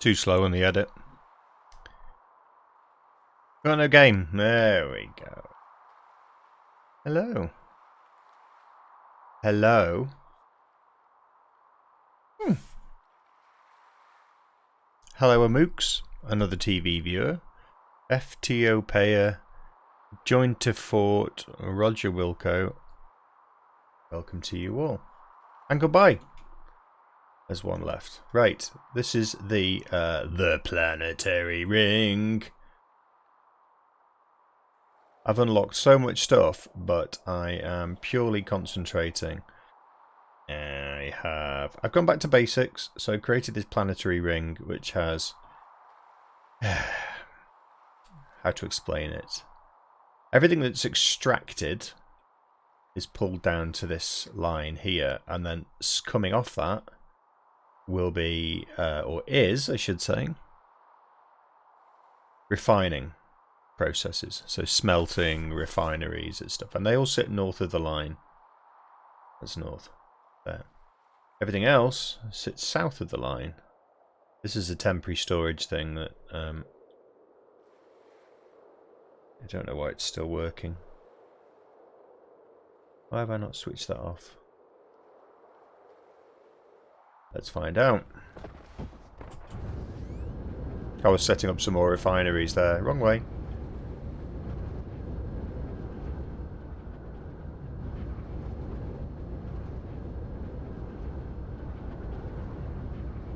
Too slow on the edit. Got no game. There we go. Hello. Hello. Hello, Amooks. Another TV viewer. FTO Payer. Joined to Fort. Roger Wilco. Welcome to you all. And goodbye. There's one left. Right. This is the Planetary Ring. I've unlocked so much stuff, but I am purely concentrating. I've gone back to basics, so I created this Planetary Ring, which has how to explain it. Everything that's extracted is pulled down to this line here, and then coming off that will be, or is, I should say, refining processes. So smelting, refineries and stuff. And they all sit north of the line. That's north. There. Everything else sits south of the line. This is a temporary storage thing that I don't know why it's still working. Why have I not switched that off? Let's find out. I was setting up some more refineries there. Wrong way.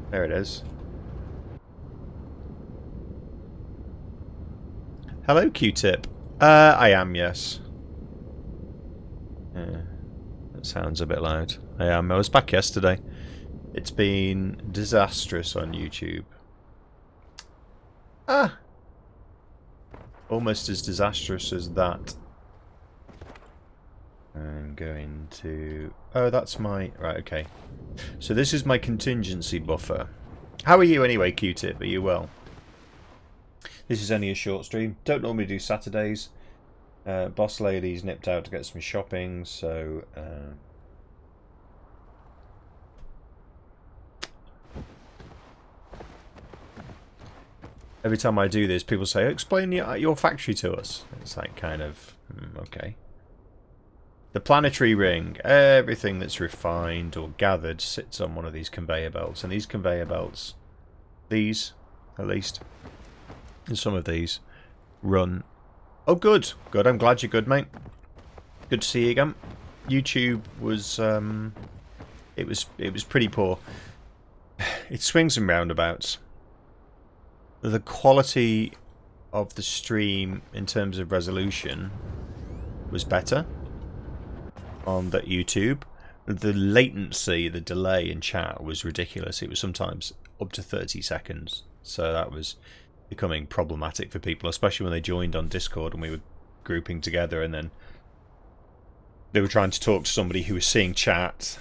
There it is. Hello, Q-Tip. I am, yes. Yeah, that sounds a bit loud. I am. I was back yesterday. It's been disastrous on YouTube. Almost as disastrous as that. I'm going to... Oh, that's my... Right, okay. So this is my contingency buffer. How are you anyway, Q-Tip? Are you well? This is only a short stream. Don't normally do Saturdays. Boss lady's nipped out to get some shopping, so... Every time I do this, people say, explain your factory to us. It's like kind of... okay. The Planetary Ring, everything that's refined or gathered sits on one of these conveyor belts. And these conveyor belts, these at least, and some of these, run... Oh, good. Good, I'm glad you're good, mate. Good to see you again. YouTube was... It was pretty poor. It swings and roundabouts. The quality of the stream in terms of resolution was better on that YouTube. The latency, the delay in chat was ridiculous. It was sometimes up to 30 seconds. So that was becoming problematic for people, especially when they joined on Discord and we were grouping together and then they were trying to talk to somebody who was seeing chat.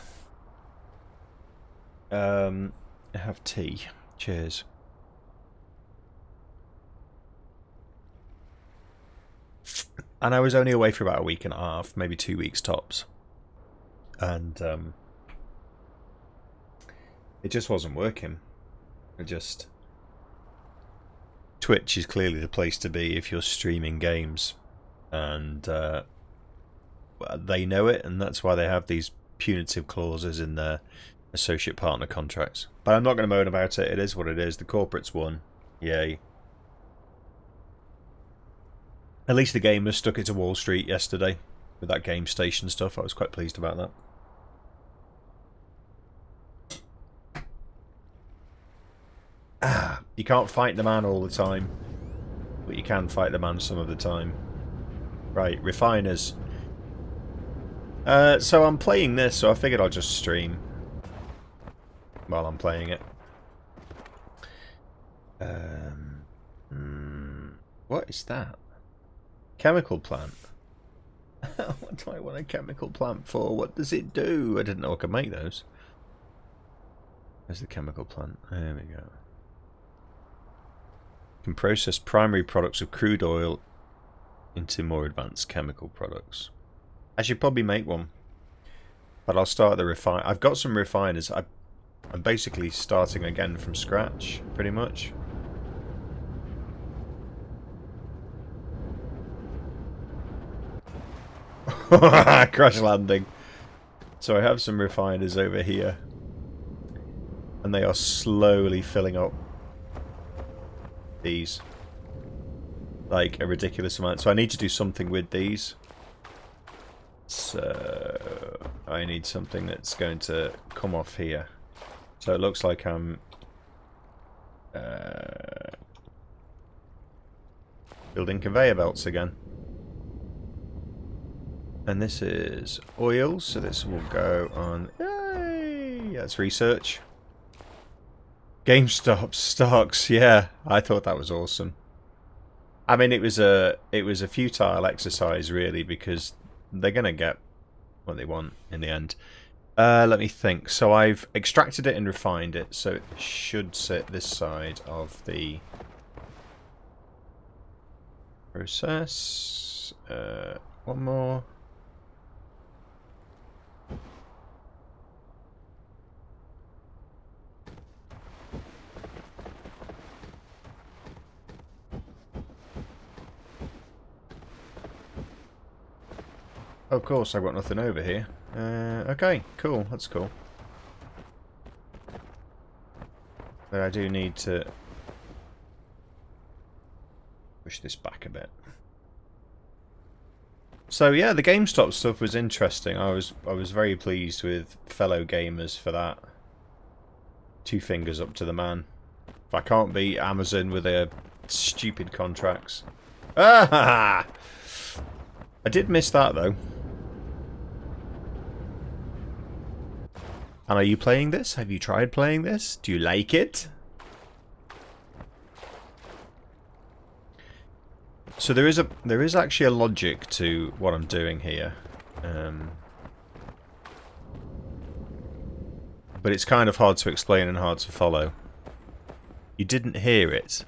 Have tea. Cheers. And I was only away for about a week and a half, maybe 2 weeks tops. And it just wasn't working. Twitch is clearly the place to be if you're streaming games. And they know it, and that's why they have these punitive clauses in their associate partner contracts. But I'm not going to moan about it. It is what it is. The corporates won. Yay. At least the gamers stuck it to Wall Street yesterday with that game station stuff. I was quite pleased about that. You can't fight the man all the time, but you can fight the man some of the time. Right, refiners. So I'm playing this, so I figured I'll just stream while I'm playing it. What is that? Chemical plant. What do I want a chemical plant for? What does it do? I didn't know I could make those. Where's the chemical plant? There we go. Can process primary products of crude oil into more advanced chemical products. I should probably make one, but I'll start the refine. I've got some refiners. I'm basically starting again from scratch, pretty much. Crash landing. So I have some refiners over here. And they are slowly filling up these. Like a ridiculous amount. So I need to do something with these. So I need something that's going to come off here. So it looks like I'm building conveyor belts again. And this is oil, so this will go on. Yay! That's research. GameStop stocks, yeah. I thought that was awesome. I mean, it was a futile exercise, really, because they're gonna get what they want in the end. Let me think. So I've extracted it and refined it, so it should sit this side of the process. One more. Of course, I've got nothing over here. Okay, cool. That's cool. But I do need to push this back a bit. So yeah, the GameStop stuff was interesting. I was very pleased with fellow gamers for that. 2 fingers up to the man. If I can't beat Amazon with their stupid contracts. Ah! I did miss that though. And are you playing this? Have you tried playing this? Do you like it? So there is actually a logic to what I'm doing here. But it's kind of hard to explain and hard to follow. You didn't hear it.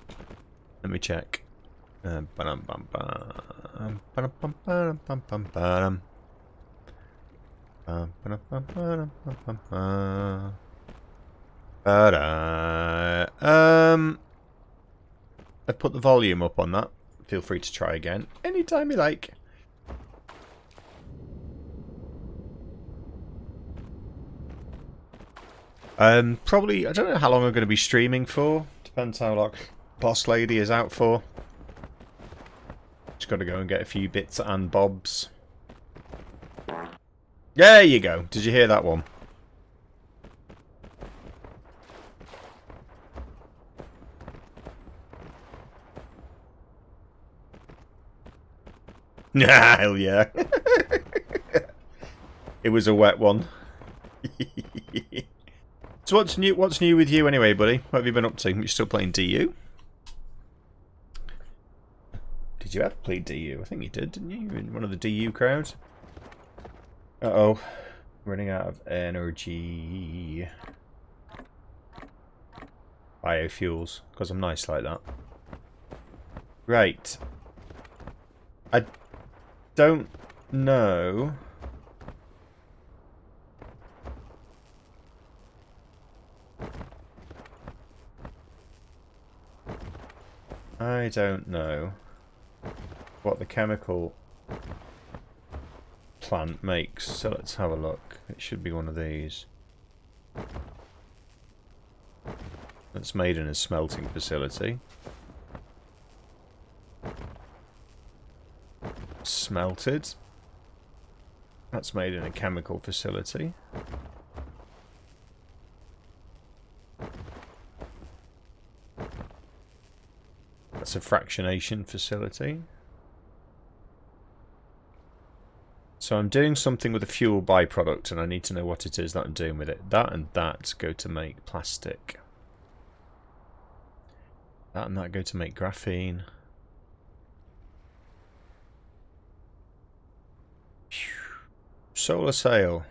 Let me check. I've put the volume up on that. Feel free to try again anytime you like. Probably, I don't know how long I'm going to be streaming for. Depends how long Boss Lady is out for. Just got to go and get a few bits and bobs. There you go. Did you hear that one? Hell yeah. It was a wet one. So what's new with you anyway, buddy? What have you been up to? You still playing DU? Did you ever play DU? I think you did, didn't you? You were in one of the DU crowds. Uh-oh. Running out of energy. Biofuels. Because I'm nice like that. Right. I don't know. I don't know what the chemical plant makes, so let's have a look. It should be one of these. That's made in a smelting facility. Smelted. That's made in a chemical facility. That's a fractionation facility. So I'm doing something with a fuel byproduct, and I need to know what it is that I'm doing with it. That and that go to make plastic. That and that go to make graphene. Solar sail.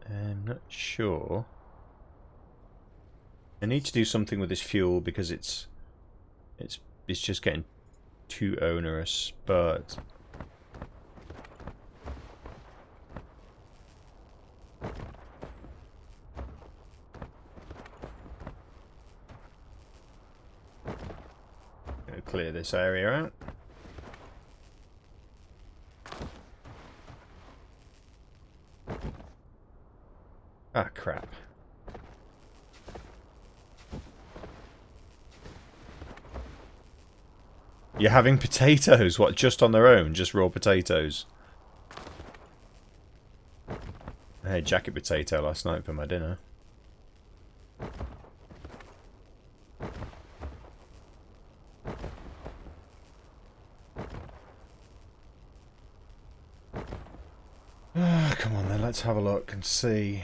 I'm not sure. I need to do something with this fuel because it's just getting too onerous, but gonna clear this area out. Ah, crap. You're having potatoes? What, just on their own? Just raw potatoes? I had jacket potato last night for my dinner. Come on then, let's have a look and see.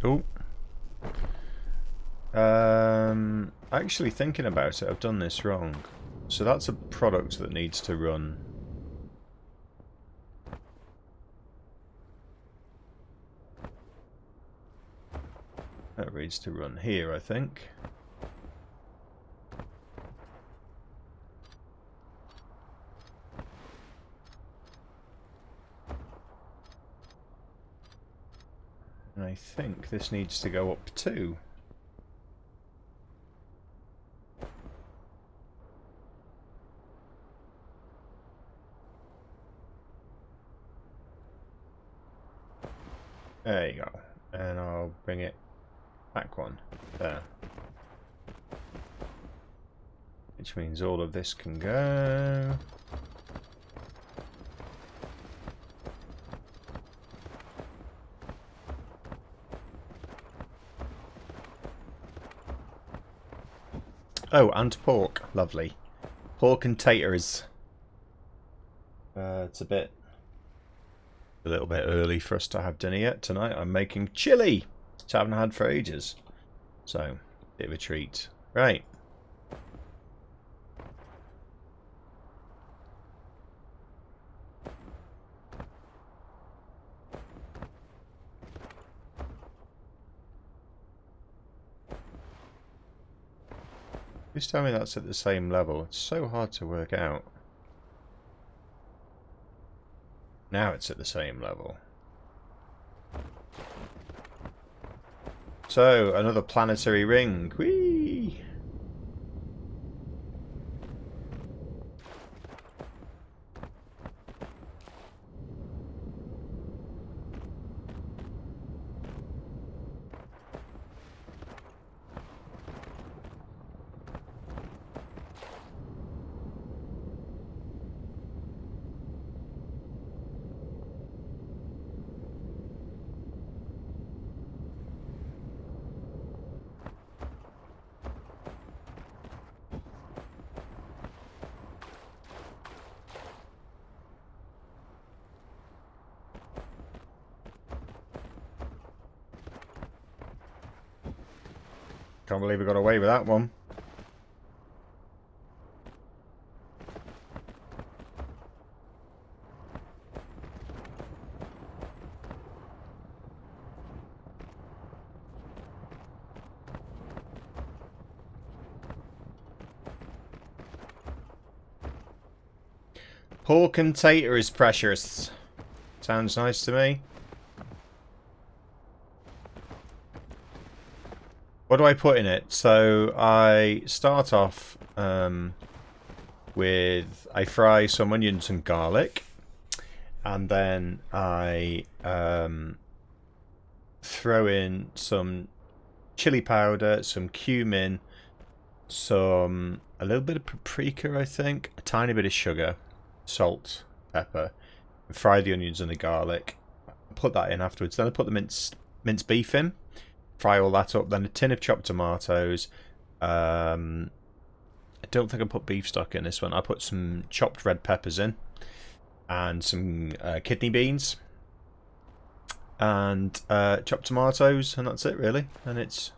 Oh. Actually thinking about it, I've done this wrong. So that's a product that needs to run. That needs to run here, I think. And I think this needs to go up too. There you go. And I'll bring it back one. There. Which means all of this can go. Oh, and pork. Lovely. Pork and taters. It's a little bit early for us to have dinner yet. Tonight I'm making chili, which I haven't had for ages. So, bit of a treat. Right. Just tell me that's at the same level. It's so hard to work out. Now it's at the same level. So, another planetary ring. Whee! Can't believe we got away with that one. Pork and tater is precious. Sounds nice to me. What do I put in it? So I start off with, I fry some onions and garlic, and then I throw in some chili powder, some cumin, a little bit of paprika, I think, a tiny bit of sugar, salt, pepper, and fry the onions and the garlic. Put that in afterwards. Then I put the minced beef in. Fry all that up, then a tin of chopped tomatoes. I don't think I put beef stock in this one. I put some chopped red peppers in, and some kidney beans, and chopped tomatoes, and that's it really. And it's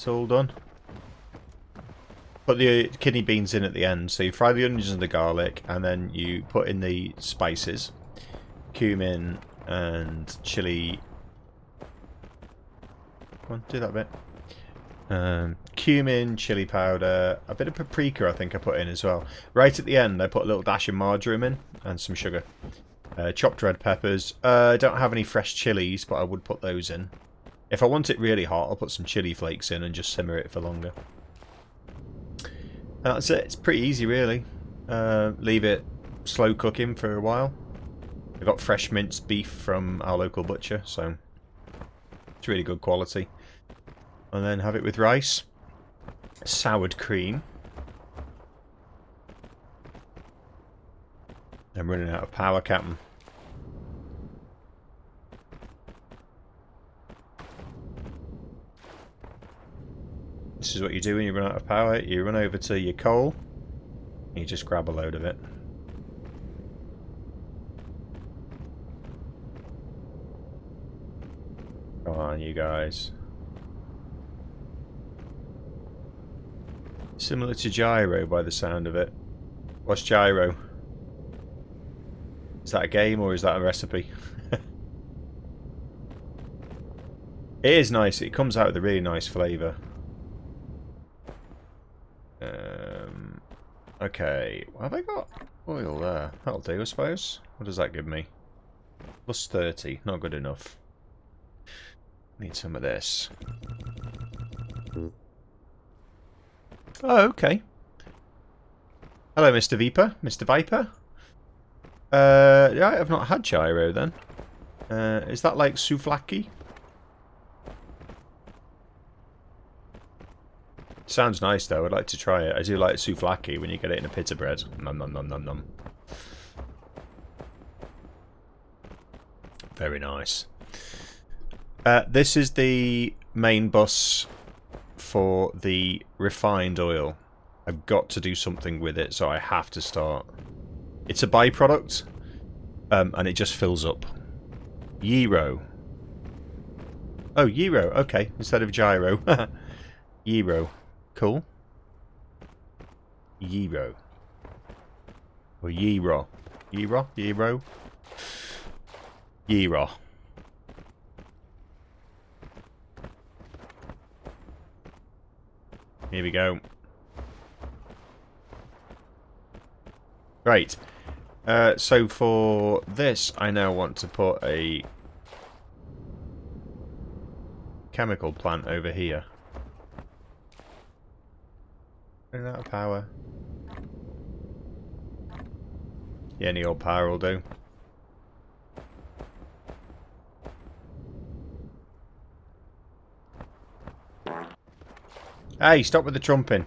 all done. Put the kidney beans in at the end. So you fry the onions and the garlic, and then you put in the spices. Cumin and chili. Come on, do that bit. Cumin, chili powder, a bit of paprika I think I put in as well. Right at the end I put a little dash of marjoram in and some sugar. Chopped red peppers. I don't have any fresh chilies, but I would put those in. If I want it really hot, I'll put some chili flakes in and just simmer it for longer. And that's it. It's pretty easy really. Leave it slow cooking for a while. I got fresh minced beef from our local butcher, so it's really good quality. And then have it with rice. Soured cream. I'm running out of power, Captain. This is what you do when you run out of power. You run over to your coal. And you just grab a load of it. Come on, you guys. Similar to gyro by the sound of it. What's gyro? Is that a game or is that a recipe? It is nice. It comes out with a really nice flavour. Okay. Have I got oil there? That'll do, I suppose. What does that give me? Plus 30. Not good enough. Need some of this. Oh, okay. Hello, Mr. Viper. Mr. Viper. Yeah, I've not had gyro then. Is that like souvlaki? Sounds nice though. I'd like to try it. I do like souvlaki when you get it in a pita bread. Nom nom nom nom nom. Very nice. This is the main bus for the refined oil. I've got to do something with it, so I have to start. It's a byproduct, and it just fills up. Gyro. Oh, gyro. Okay, instead of gyro. Gyro. Cool. Gyro. Or gyro. Gyro? Gyro? Gyro. Here we go. Right. So for this, I now want to put a chemical plant over here. Running out of power. Yeah, any old power will do. Hey, stop with the trumping.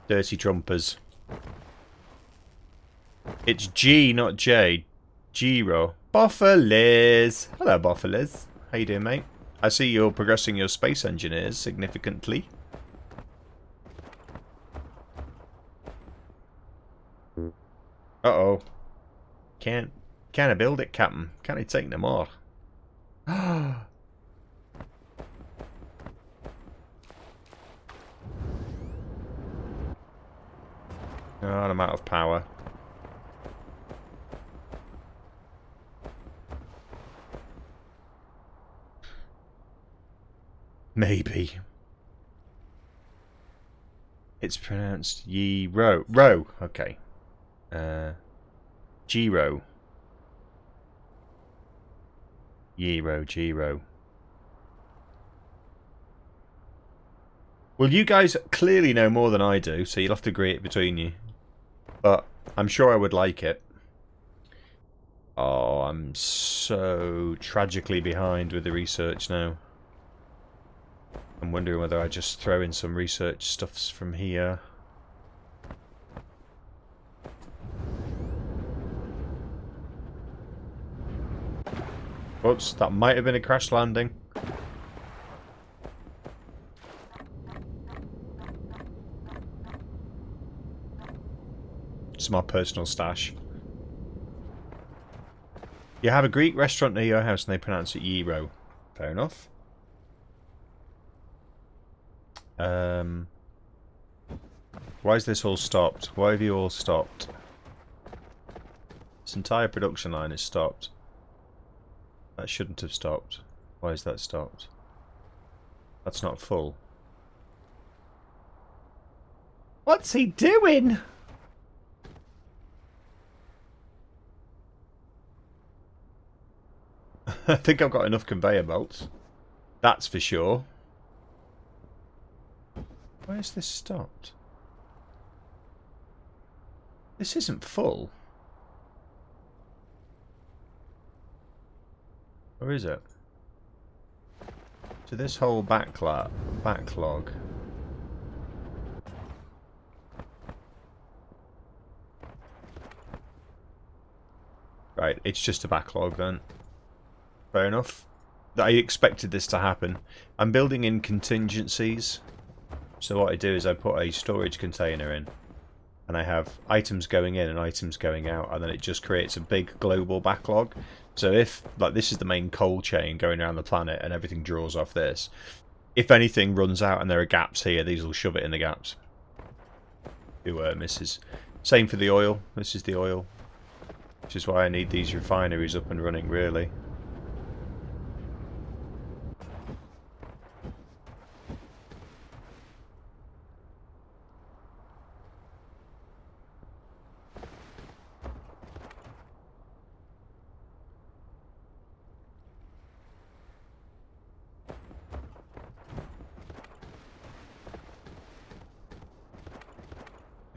Dirty trumpers. It's G, not J. Gyro. Boffalis. Hello, Boffalis. How you doing, mate? I see you're progressing your space engineers significantly. Uh-oh. Can't I build it, Captain? Can't I take them more? Oh, I'm out of power. Maybe. It's pronounced Ye-ro. Ro. Okay. Gyro. Gyro, gyro. Well, you guys clearly know more than I do, so you'll have to agree it between you. But I'm sure I would like it. Oh, I'm so tragically behind with the research now. I'm wondering whether I just throw in some research stuffs from here. Whoops, that might have been a crash landing. It's my personal stash. You have a Greek restaurant near your house and they pronounce it gyro. Fair enough. Why is this all stopped? Why have you all stopped? This entire production line is stopped. That shouldn't have stopped. Why is that stopped? That's not full. What's he doing? I think I've got enough conveyor belts. That's for sure. Why is this stopped? This isn't full. Or is it? So this whole backlog. Right, it's just a backlog then. Fair enough. I expected this to happen. I'm building in contingencies. So what I do is I put a storage container in. And I have items going in and items going out. And then it just creates a big global backlog. So if, like, this is the main coal chain going around the planet and everything draws off this. If anything runs out and there are gaps here, these will shove it in the gaps. Who misses. Same for the oil. This is the oil. Which is why I need these refineries up and running, really.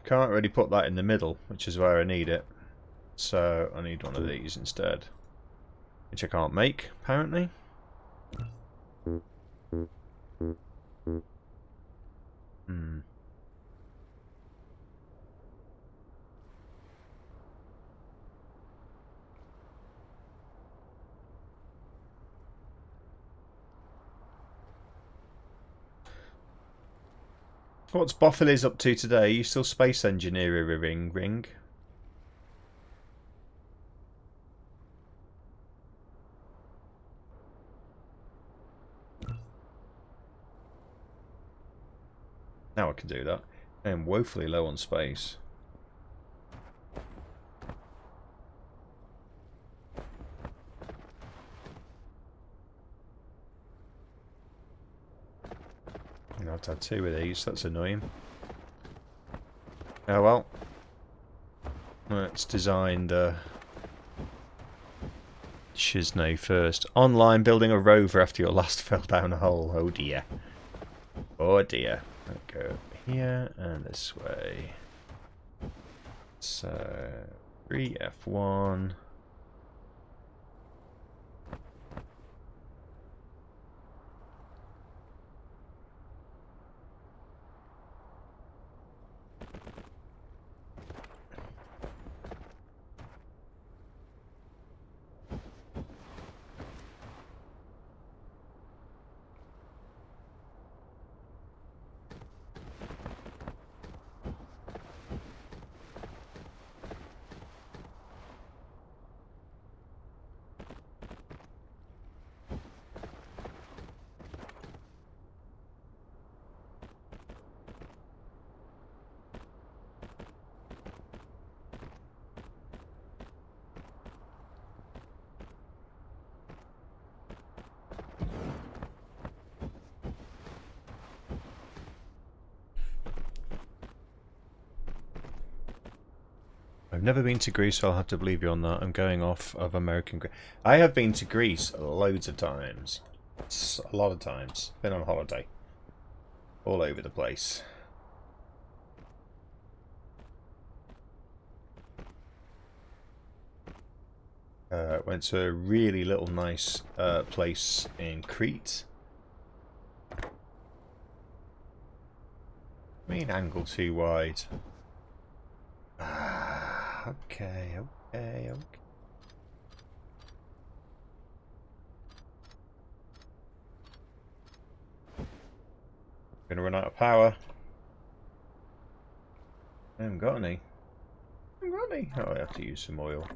Can't really put that in the middle, which is where I need it. So I need one of these instead. Which I can't make, apparently. What's Boffilis up to today? Are you still space engineering ring? Now I can do that. I am woefully low on space. I have to have 2 of these, that's annoying. Oh well. Let's design the Shiznay first. Online building a rover after your last fell down a hole. Oh dear. Oh dear. I'll go here and this way. So 3F1. I've never been to Greece, so I'll have to believe you on that. I'm going off of American Greece. I have been to Greece loads of times. A lot of times. Been on holiday. All over the place. Went to a really little nice place in Crete. I mean, angle too wide. Okay. Gonna run out of power. I haven't got any. Oh, I have to use some oil.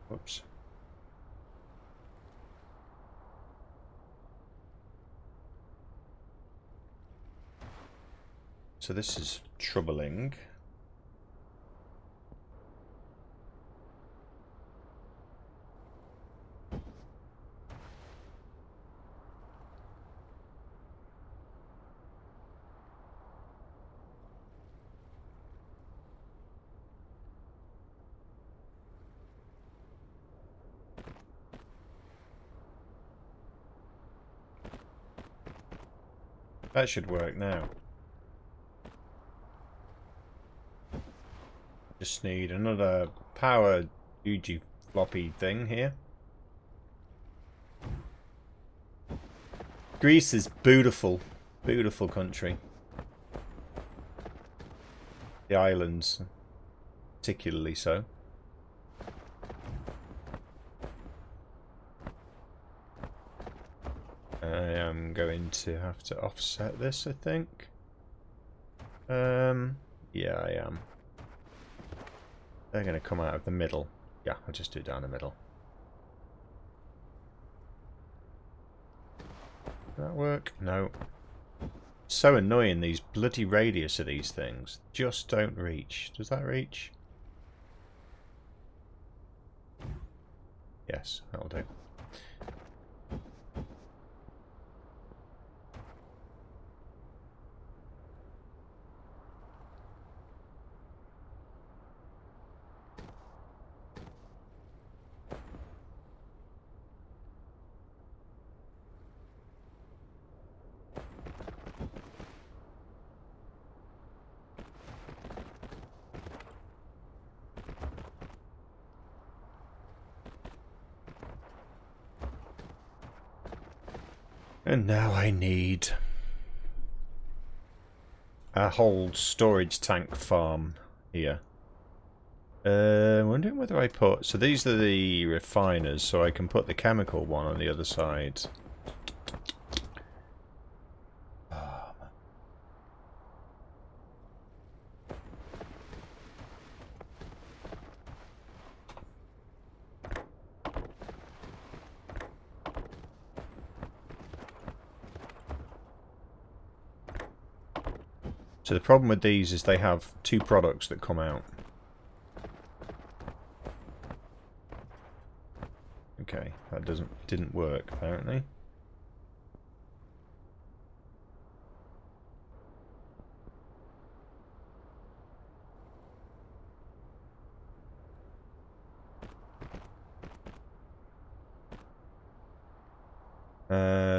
Whoops. So this is troubling. That should work now. Just need another power UG floppy thing here. Greece is beautiful. Beautiful country. The islands, particularly so. I am going to have to offset this, I think. Yeah, I am. They're going to come out of the middle. Yeah, I'll just do it down the middle. Does that work? No. So annoying, these bloody radius of these things. Just don't reach. Does that reach? Yes, that'll do. And now I need a whole storage tank farm here. Wondering whether I put... So these are the refiners, so I can put the chemical one on the other side. So the problem with these is they have two products that come out. Okay, that didn't work apparently.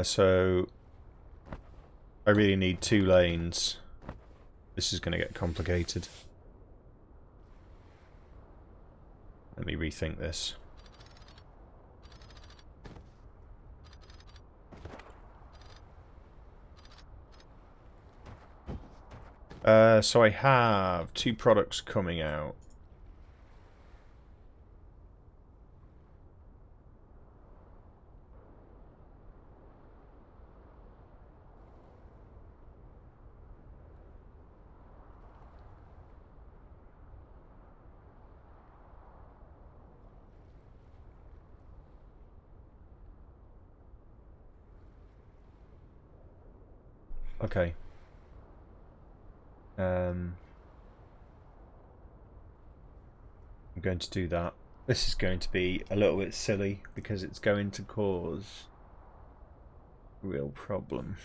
So I really need 2 lanes. This is going to get complicated. Let me rethink this. So I have 2 products coming out. Okay. I'm going to do that. This is going to be a little bit silly because it's going to cause a real problem.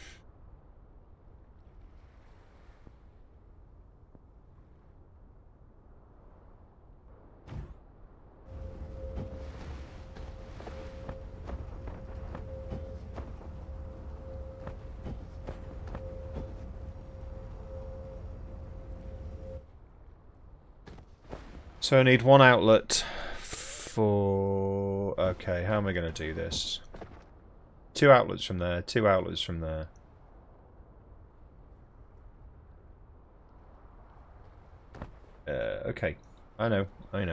So I need 1 outlet for... Okay, how am I going to do this? 2 outlets from there, 2 outlets from there. Okay. I know. Like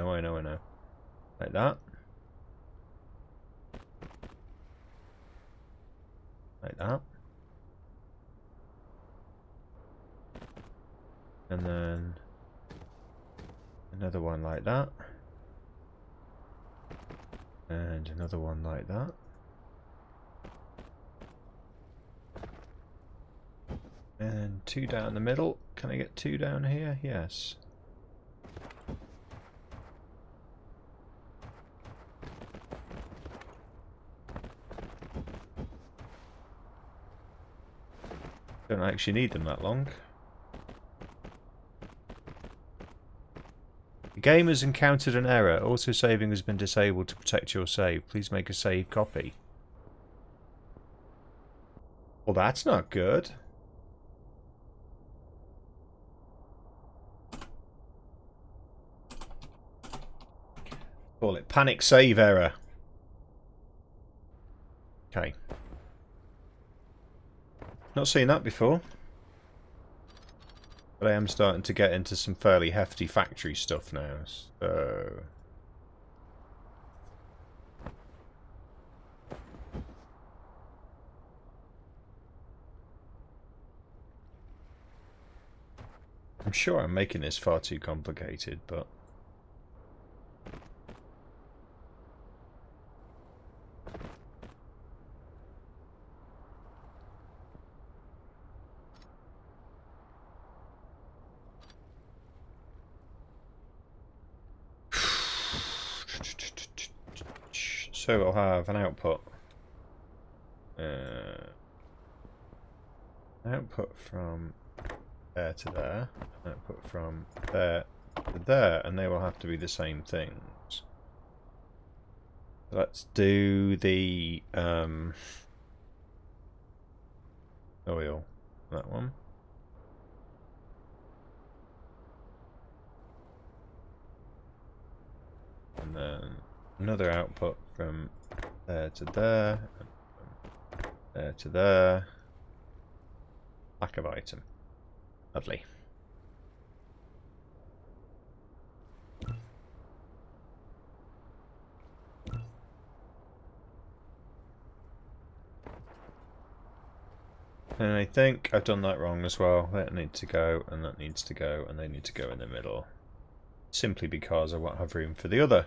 that. Like that. And then... another one like that. And another one like that. And 2 down the middle. Can I get 2 down here? Yes. Don't actually need them that long. The game has encountered an error. Autosaving has been disabled to protect your save. Please make a save copy. Well, that's not good. Call it panic save error. Okay. Not seen that before. But I am starting to get into some fairly hefty factory stuff now, so... I'm sure I'm making this far too complicated, but... So we'll have an output. Output from there to there. Output from there to there. And they will have to be the same things. Let's do the oil. That one. And then another output from there to there. There to there. Lack of item. Lovely. And I think I've done that wrong as well. That needs to go, and that needs to go, and they need to go in the middle. Simply because I won't have room for the other.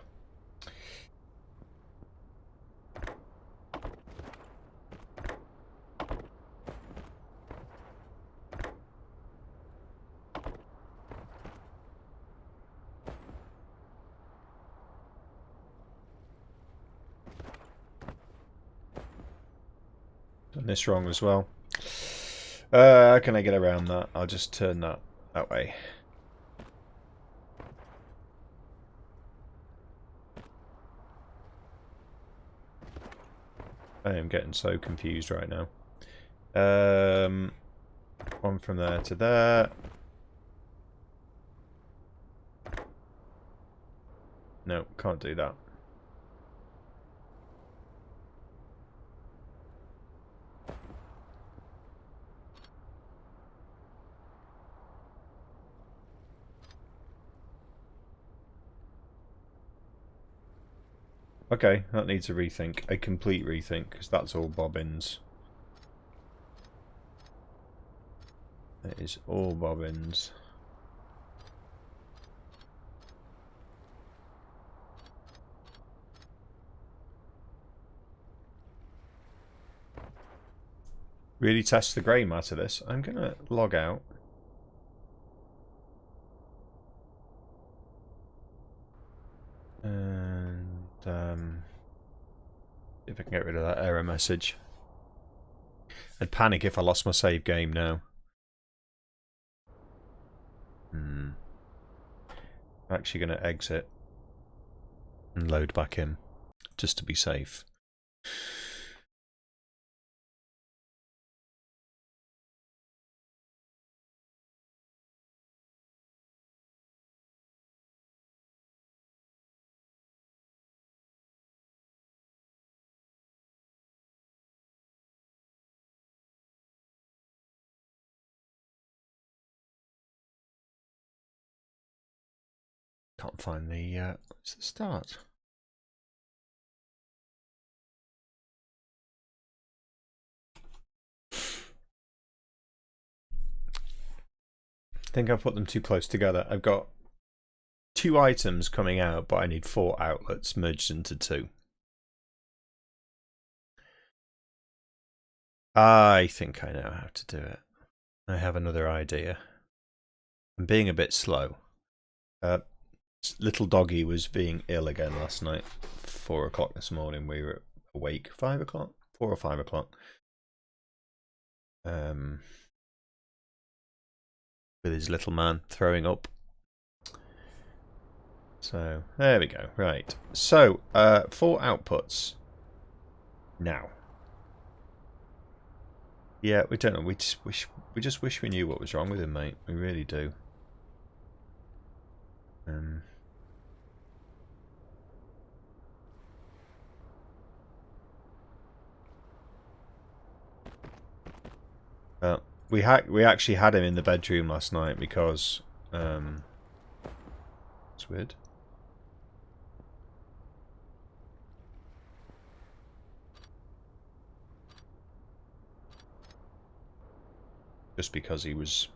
Done this wrong as well. How can I get around that? I'll just turn that way. I am getting so confused right now. One from there to there. No, can't do that. Okay, that needs a rethink. A complete rethink, because that's all bobbins. It is all bobbins. Really test the grey matter this. I'm going to log out. And if I can get rid of that error message. I'd panic if I lost my save game now. I'm actually going to exit and load back in, just to be safe. Can't find the what's the start? I think I've put them too close together. I've got 2 items coming out, but I need 4 outlets merged into 2. I think I know how to do it. I have another idea. I'm being a bit slow. Little doggy was being ill again last night. 4 o'clock this morning we were awake. 5 o'clock? 4 or 5 o'clock. With his little man throwing up. So, there we go. Right. So, 4 outputs. Now. Yeah, we don't know. We just wish we knew what was wrong with him, mate. We really do. We actually had him in the bedroom last night because it's weird. Just because he was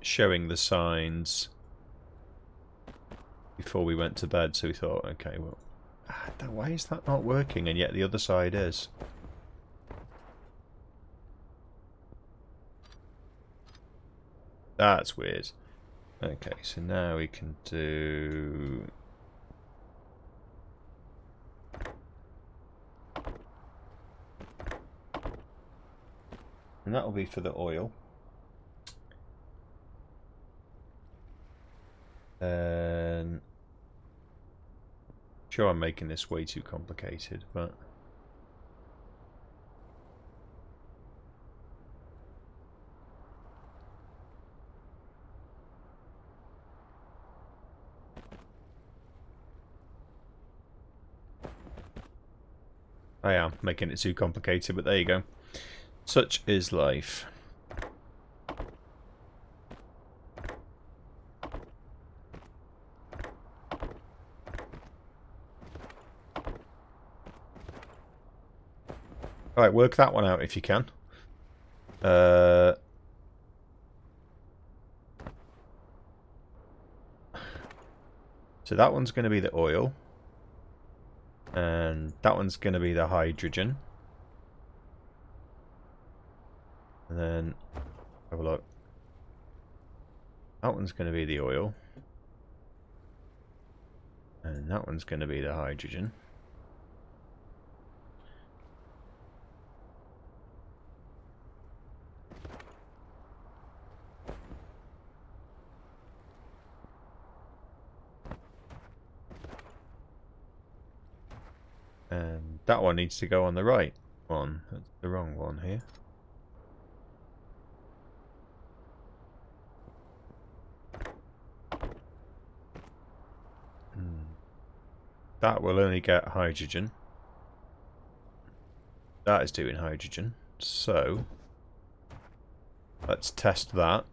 showing the signs before we went to bed, so we thought, okay, well, why is that not working? And yet the other side is. That's weird. Okay, so now we can do... And that'll be for the oil. And... Sure, I'm making this way too complicated, but... I am making it too complicated, but there you go. Such is life. Alright, work that one out if you can. So that one's going to be the oil. And that one's going to be the hydrogen. And then, have a look. That one's going to be the oil. And that one's going to be the hydrogen. And that one needs to go on the right one. That's the wrong one here. That will only get hydrogen. That is doing hydrogen. So, let's test that.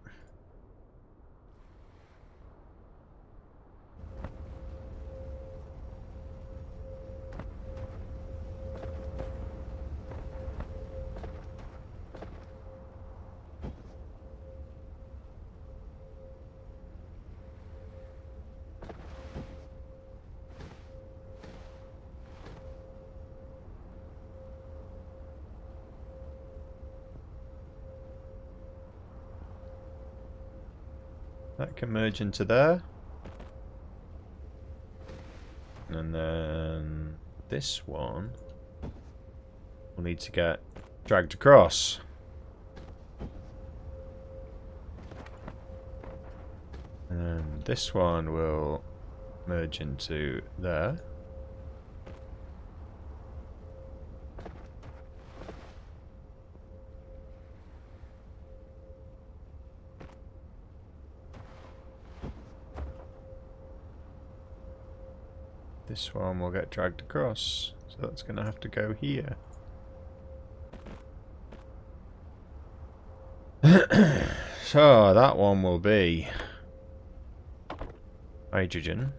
That can merge into there. And then this one will need to get dragged across. And this one will merge into there. This one will get dragged across, so that's going to have to go here. So that one will be hydrogen.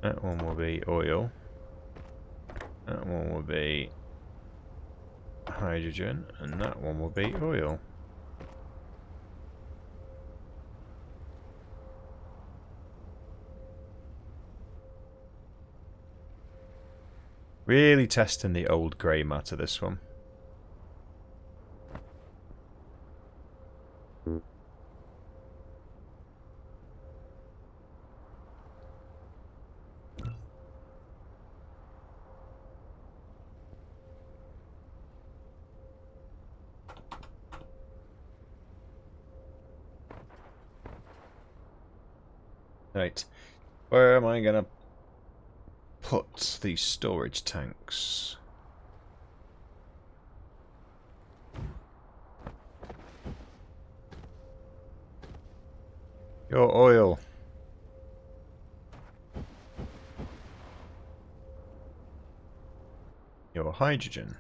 That one will be oil. That one will be hydrogen, and that one will be oil. Really testing the old grey matter, this one. Right. Where am I going to put these storage tanks? Your oil. Your hydrogen.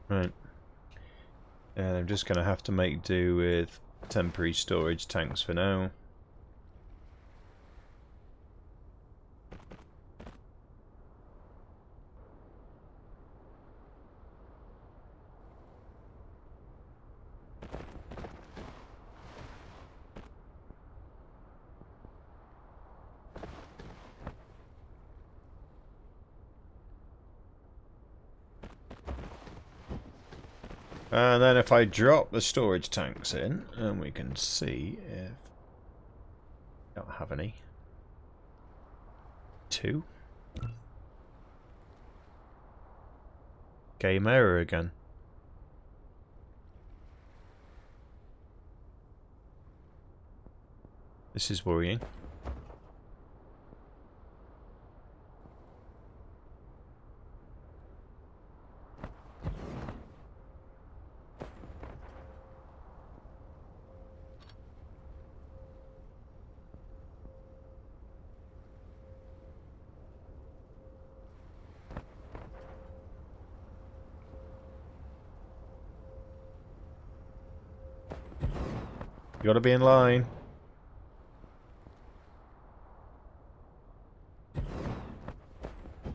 Right. And I'm just going to have to make do with temporary storage tanks for now. And then if I drop the storage tanks in, and we can see if... don't have any. 2. Game error again. This is worrying. You gotta be in line.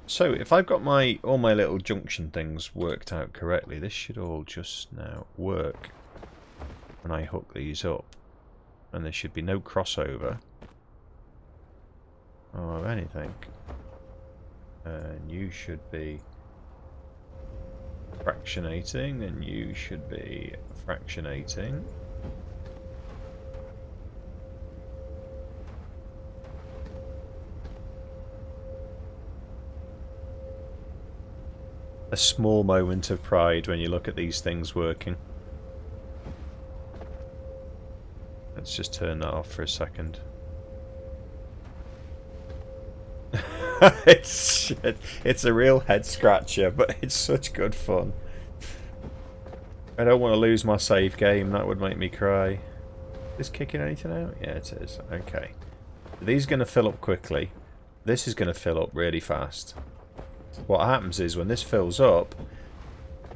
So, if I've got all my little junction things worked out correctly, this should all just now work when I hook these up. And there should be no crossover of anything. And you should be fractionating, and you should be fractionating. A small moment of pride when you look at these things working. Let's just turn that off for a second. It's a real head scratcher, but it's such good fun. I don't want to lose my save game, that would make me cry. Is kicking anything out? Yeah, it is. Okay. These are going to fill up quickly. This is going to fill up really fast. What happens is when this fills up,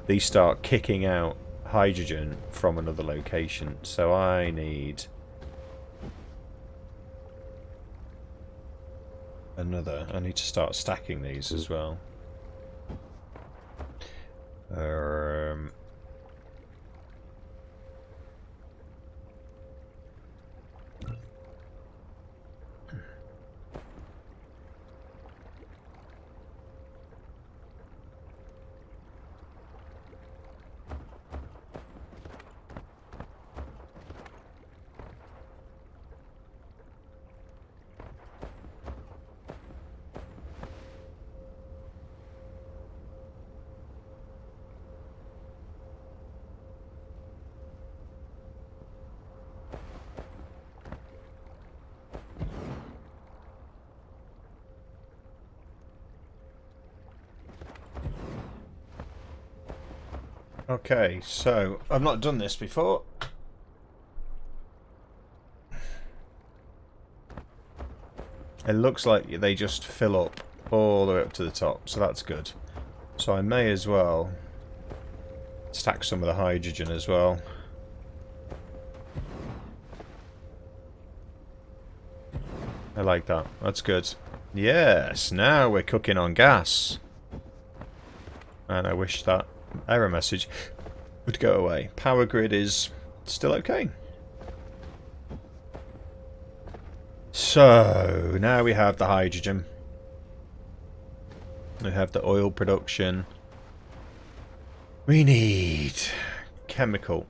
these start kicking out hydrogen from another location. So I need another. I need to start stacking these as well. Okay, so I've not done this before. It looks like they just fill up all the way up to the top, so that's good. So I may as well stack some of the hydrogen as well. I like that. That's good. Yes, now we're cooking on gas. And I wish that error message would go away. Power grid is still okay. So, now we have the hydrogen. We have the oil production. We need chemical.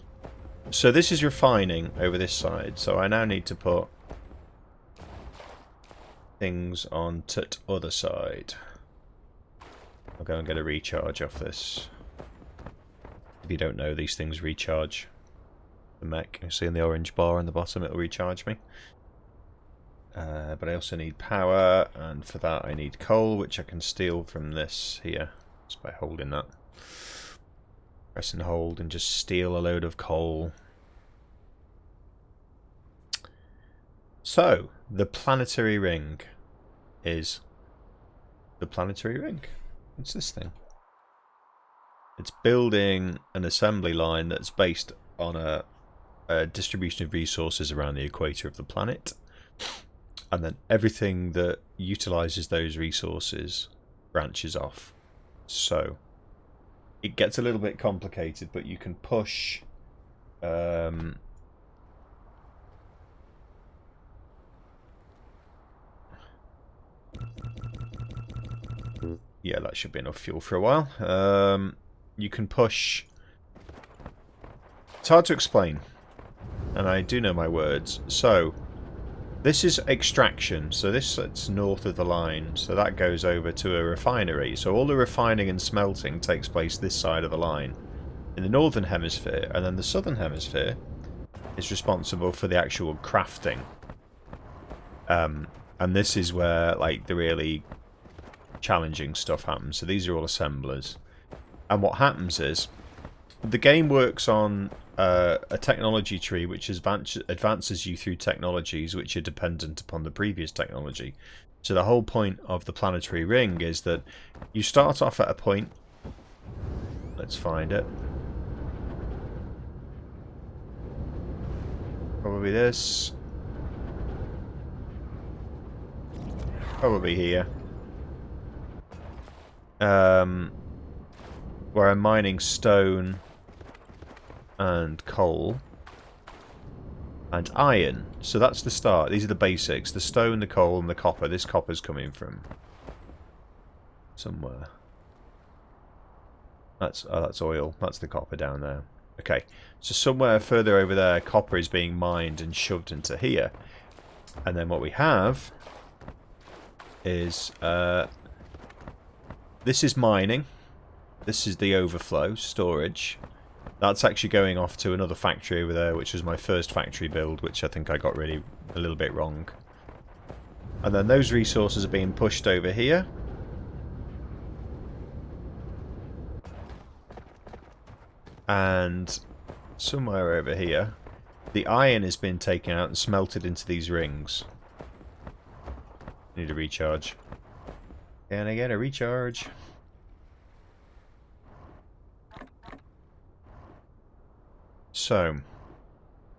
So this is refining over this side. So I now need to put things on the other side. I'll go and get a recharge off this. If you don't know, these things recharge the mech. You see in the orange bar on the bottom, it'll recharge me. But I also need power, and for that I need coal, which I can steal from this here, just by holding that. Press and hold and just steal a load of coal. So, the Planetary Ring is the Planetary Ring. What's this thing? It's building an assembly line that's based on a distribution of resources around the equator of the planet. And then everything that utilizes those resources branches off. So it gets a little bit complicated, but you can push yeah, that should be enough fuel for a while. You can push. It's hard to explain, and I do know my words. So this is extraction, so this sits north of the line, so that goes over to a refinery. So all the refining and smelting takes place this side of the line, in the northern hemisphere, and then the southern hemisphere is responsible for the actual crafting. And this is where like the really challenging stuff happens. So these are all assemblers, and what happens is the game works on a technology tree which advances you through technologies which are dependent upon the previous technology. So the whole point of the Planetary Ring is that you start off at a point. Let's find it. Probably this. Probably here. Where I'm mining stone and coal and iron. So that's the start. These are the basics. The stone, the coal, and the copper. This copper's coming from somewhere. That's oil. That's the copper down there. Okay. So somewhere further over there, copper is being mined and shoved into here. And then what we have is this is mining. This is the overflow storage. That's actually going off to another factory over there, which was my first factory build, which I think I got really a little bit wrong. And then those resources are being pushed over here. And somewhere over here, the iron has been taken out and smelted into these rings. Need a recharge. Can I get a recharge? So,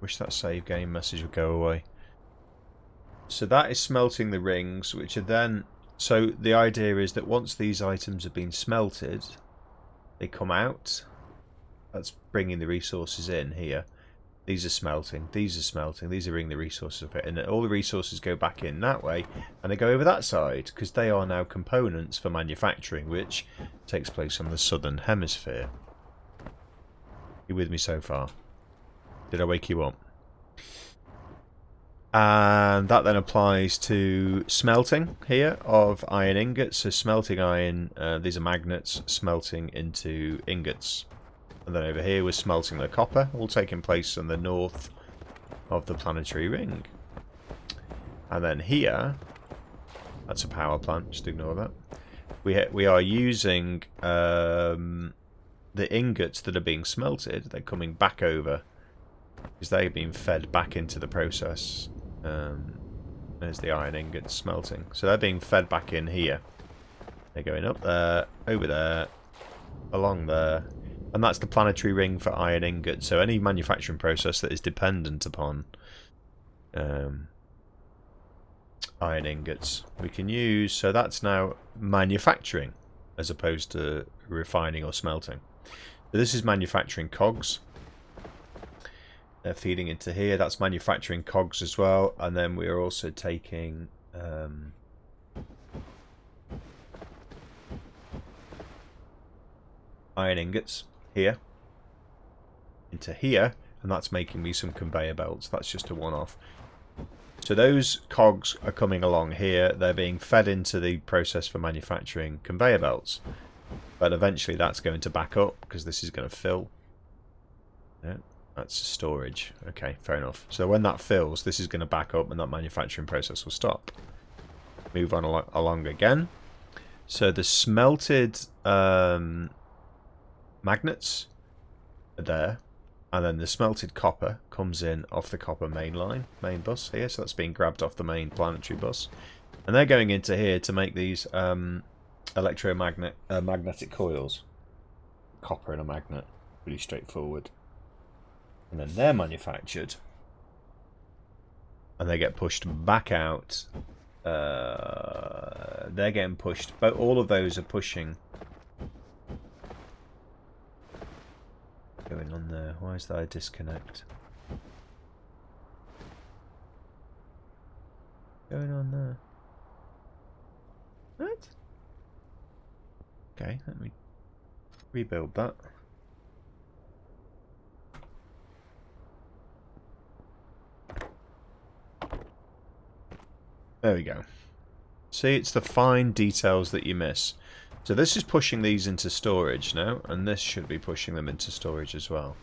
wish that save game message would go away. So that is smelting the rings, which are then... So the idea is that once these items have been smelted, they come out. That's bringing the resources in here. These are smelting, these are smelting, these are bringing the resources of it. And all the resources go back in that way, and they go over that side, because they are now components for manufacturing, which takes place on the southern hemisphere. You with me so far? Did I wake you up? And that then applies to smelting here of iron ingots. So smelting iron, these are magnets, smelting into ingots. And then over here we're smelting the copper, all taking place in the north of the Planetary Ring. And then here, that's a power plant, just ignore that. We are using the ingots that are being smelted, they're coming back over. Because they're being fed back into the process. There's the iron ingots smelting. So they're being fed back in here. They're going up there, over there, along there. And that's the Planetary Ring for iron ingots. So any manufacturing process that is dependent upon iron ingots we can use. So that's now manufacturing as opposed to refining or smelting. So this is manufacturing cogs. They're feeding into here. That's manufacturing cogs as well. And then we are also taking iron ingots here into here, and that's making me some conveyor belts. That's just a one-off. So those cogs are coming along here. They're being fed into the process for manufacturing conveyor belts. But eventually that's going to back up because this is going to fill. Yeah, that's storage. Okay, fair enough. So when that fills, this is going to back up and that manufacturing process will stop. Move on along again. So the smelted magnets are there. And then the smelted copper comes in off the copper main bus here. So that's being grabbed off the main planetary bus. And they're going into here to make these magnetic coils. Copper and a magnet. Pretty straightforward. And then they're manufactured. And they get pushed back out. They're getting pushed. But all of those are pushing. Going on there? Why is that a disconnect? Going on there? What? Okay, let me rebuild that. There we go. See, it's the fine details that you miss. So this is pushing these into storage now, and this should be pushing them into storage as well.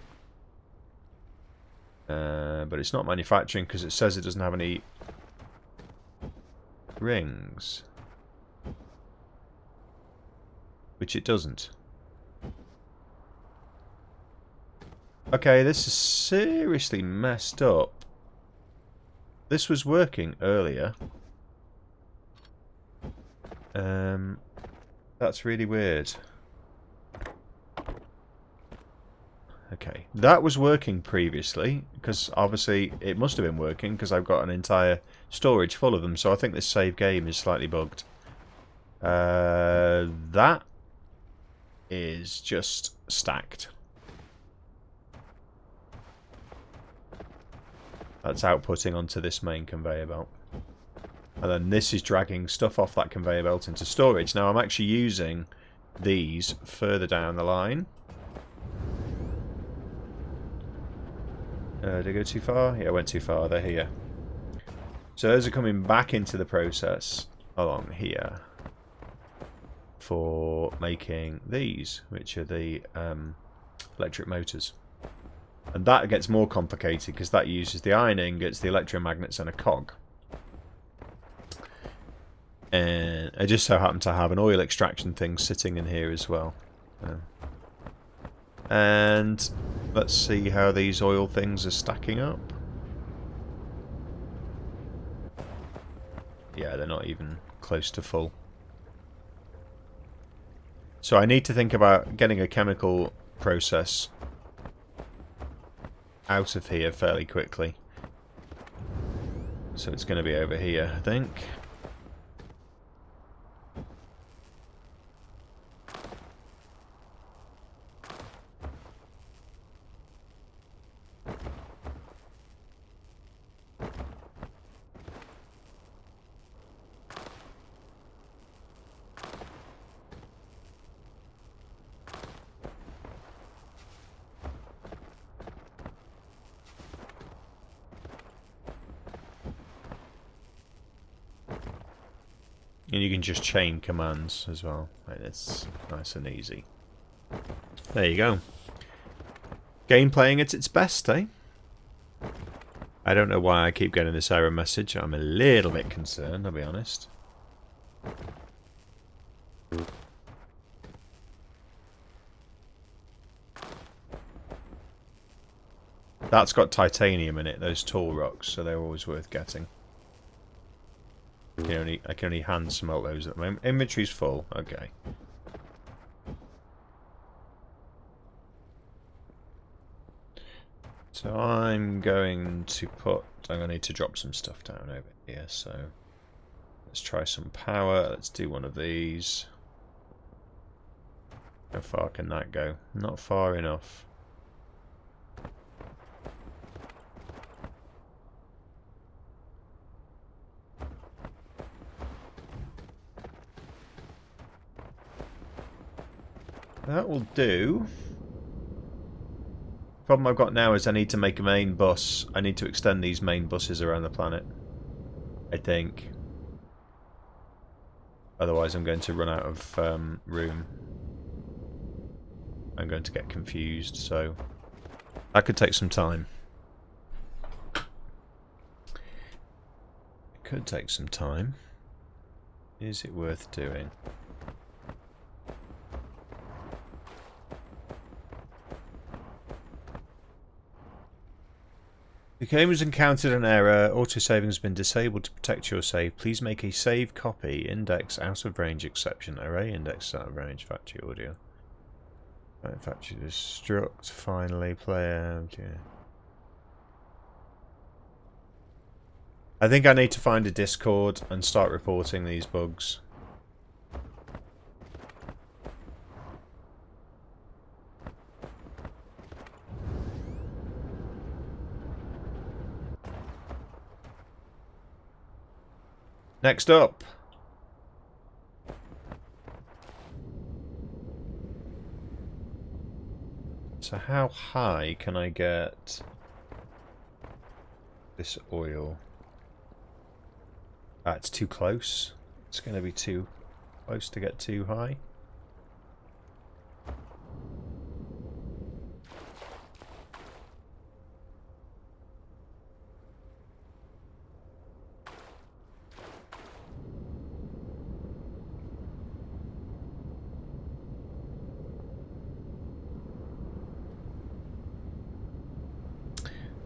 But it's not manufacturing because it says it doesn't have any rings. Which it doesn't. Okay, this is seriously messed up. This was working earlier. That's really weird. Okay, that was working previously, because obviously it must have been working, because I've got an entire storage full of them, so I think this save game is slightly bugged. That is just stacked. That's outputting onto this main conveyor belt. And then this is dragging stuff off that conveyor belt into storage. Now I'm actually using these further down the line. Did I go too far? Yeah, I went too far. They're here. So those are coming back into the process along here for making these, which are the electric motors. And that gets more complicated because that uses the iron ingots, the electromagnets, and a cog. And I just so happen to have an oil extraction thing sitting in here as well. And let's see how these oil things are stacking up. Yeah, they're not even close to full. So I need to think about getting a chemical process out of here fairly quickly. So it's going to be over here, I think. And you can just chain commands as well. Like, it's nice and easy. There you go. Game playing at its best, eh? I don't know why I keep getting this error message. I'm a little bit concerned, I'll be honest. That's got titanium in it, those tall rocks, so they're always worth getting. I can only hand smelt those at the moment. Inventory's full. Okay. So I'm going to need to drop some stuff down over here. So let's try some power. Let's do one of these. How far can that go? Not far enough. That will do. Problem I've got now is I need to make a main bus. I need to extend these main buses around the planet, I think. Otherwise I'm going to run out of room. I'm going to get confused, so that could take some time. It could take some time. Is it worth doing? The game has encountered an error. Autosaving has been disabled to protect your save. Please make a save copy. Index out of range exception. Array index out of range. Factory audio. Factory destruct. Finally. Player. Yeah. I think I need to find a Discord and start reporting these bugs. Next up. So how high can I get this oil? Ah, it's too close. It's going to be too close to get too high.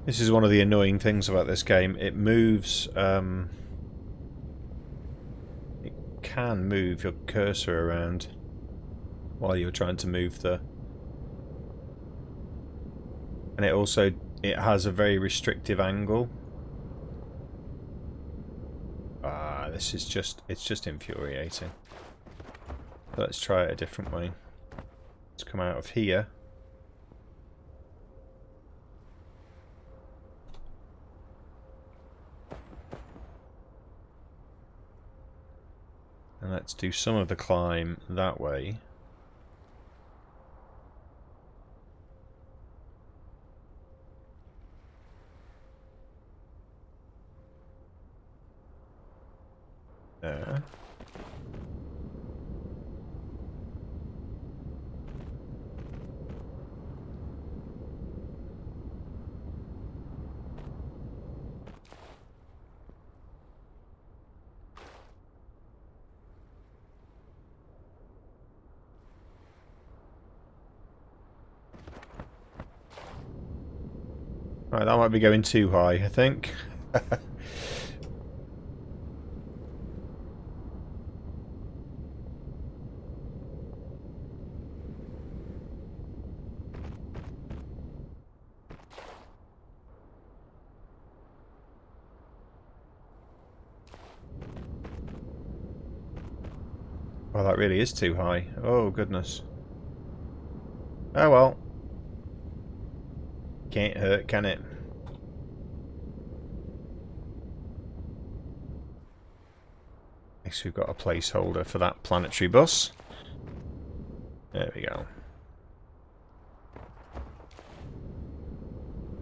This is one of the annoying things about this game. It moves, it can move your cursor around while you're trying to move the... And it has a very restrictive angle. Ah, this is just, it's just infuriating. Let's try it a different way. Let's come out of here. And let's do some of the climb that way. There. Right, that might be going too high, I think. Oh, that really is too high. Oh, goodness. Oh, well. Can't hurt, can it? At least we've got a placeholder for that planetary bus. There we go.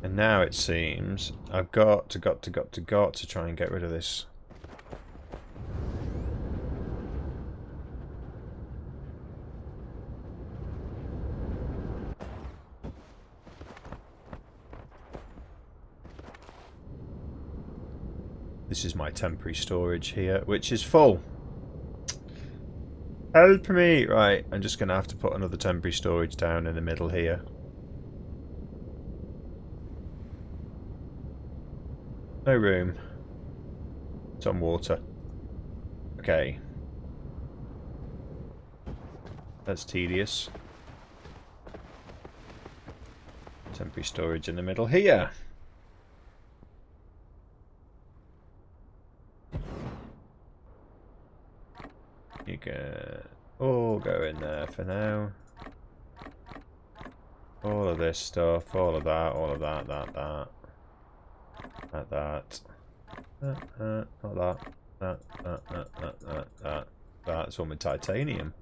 And now it seems I've got to try and get rid of this. This is my temporary storage here, which is full. Help me! Right, I'm just going to have to put another temporary storage down in the middle here. No room. It's on water. Okay. That's tedious. Temporary storage in the middle here. You can all go in there for now. All of this stuff, all of that, that. That's all my titanium.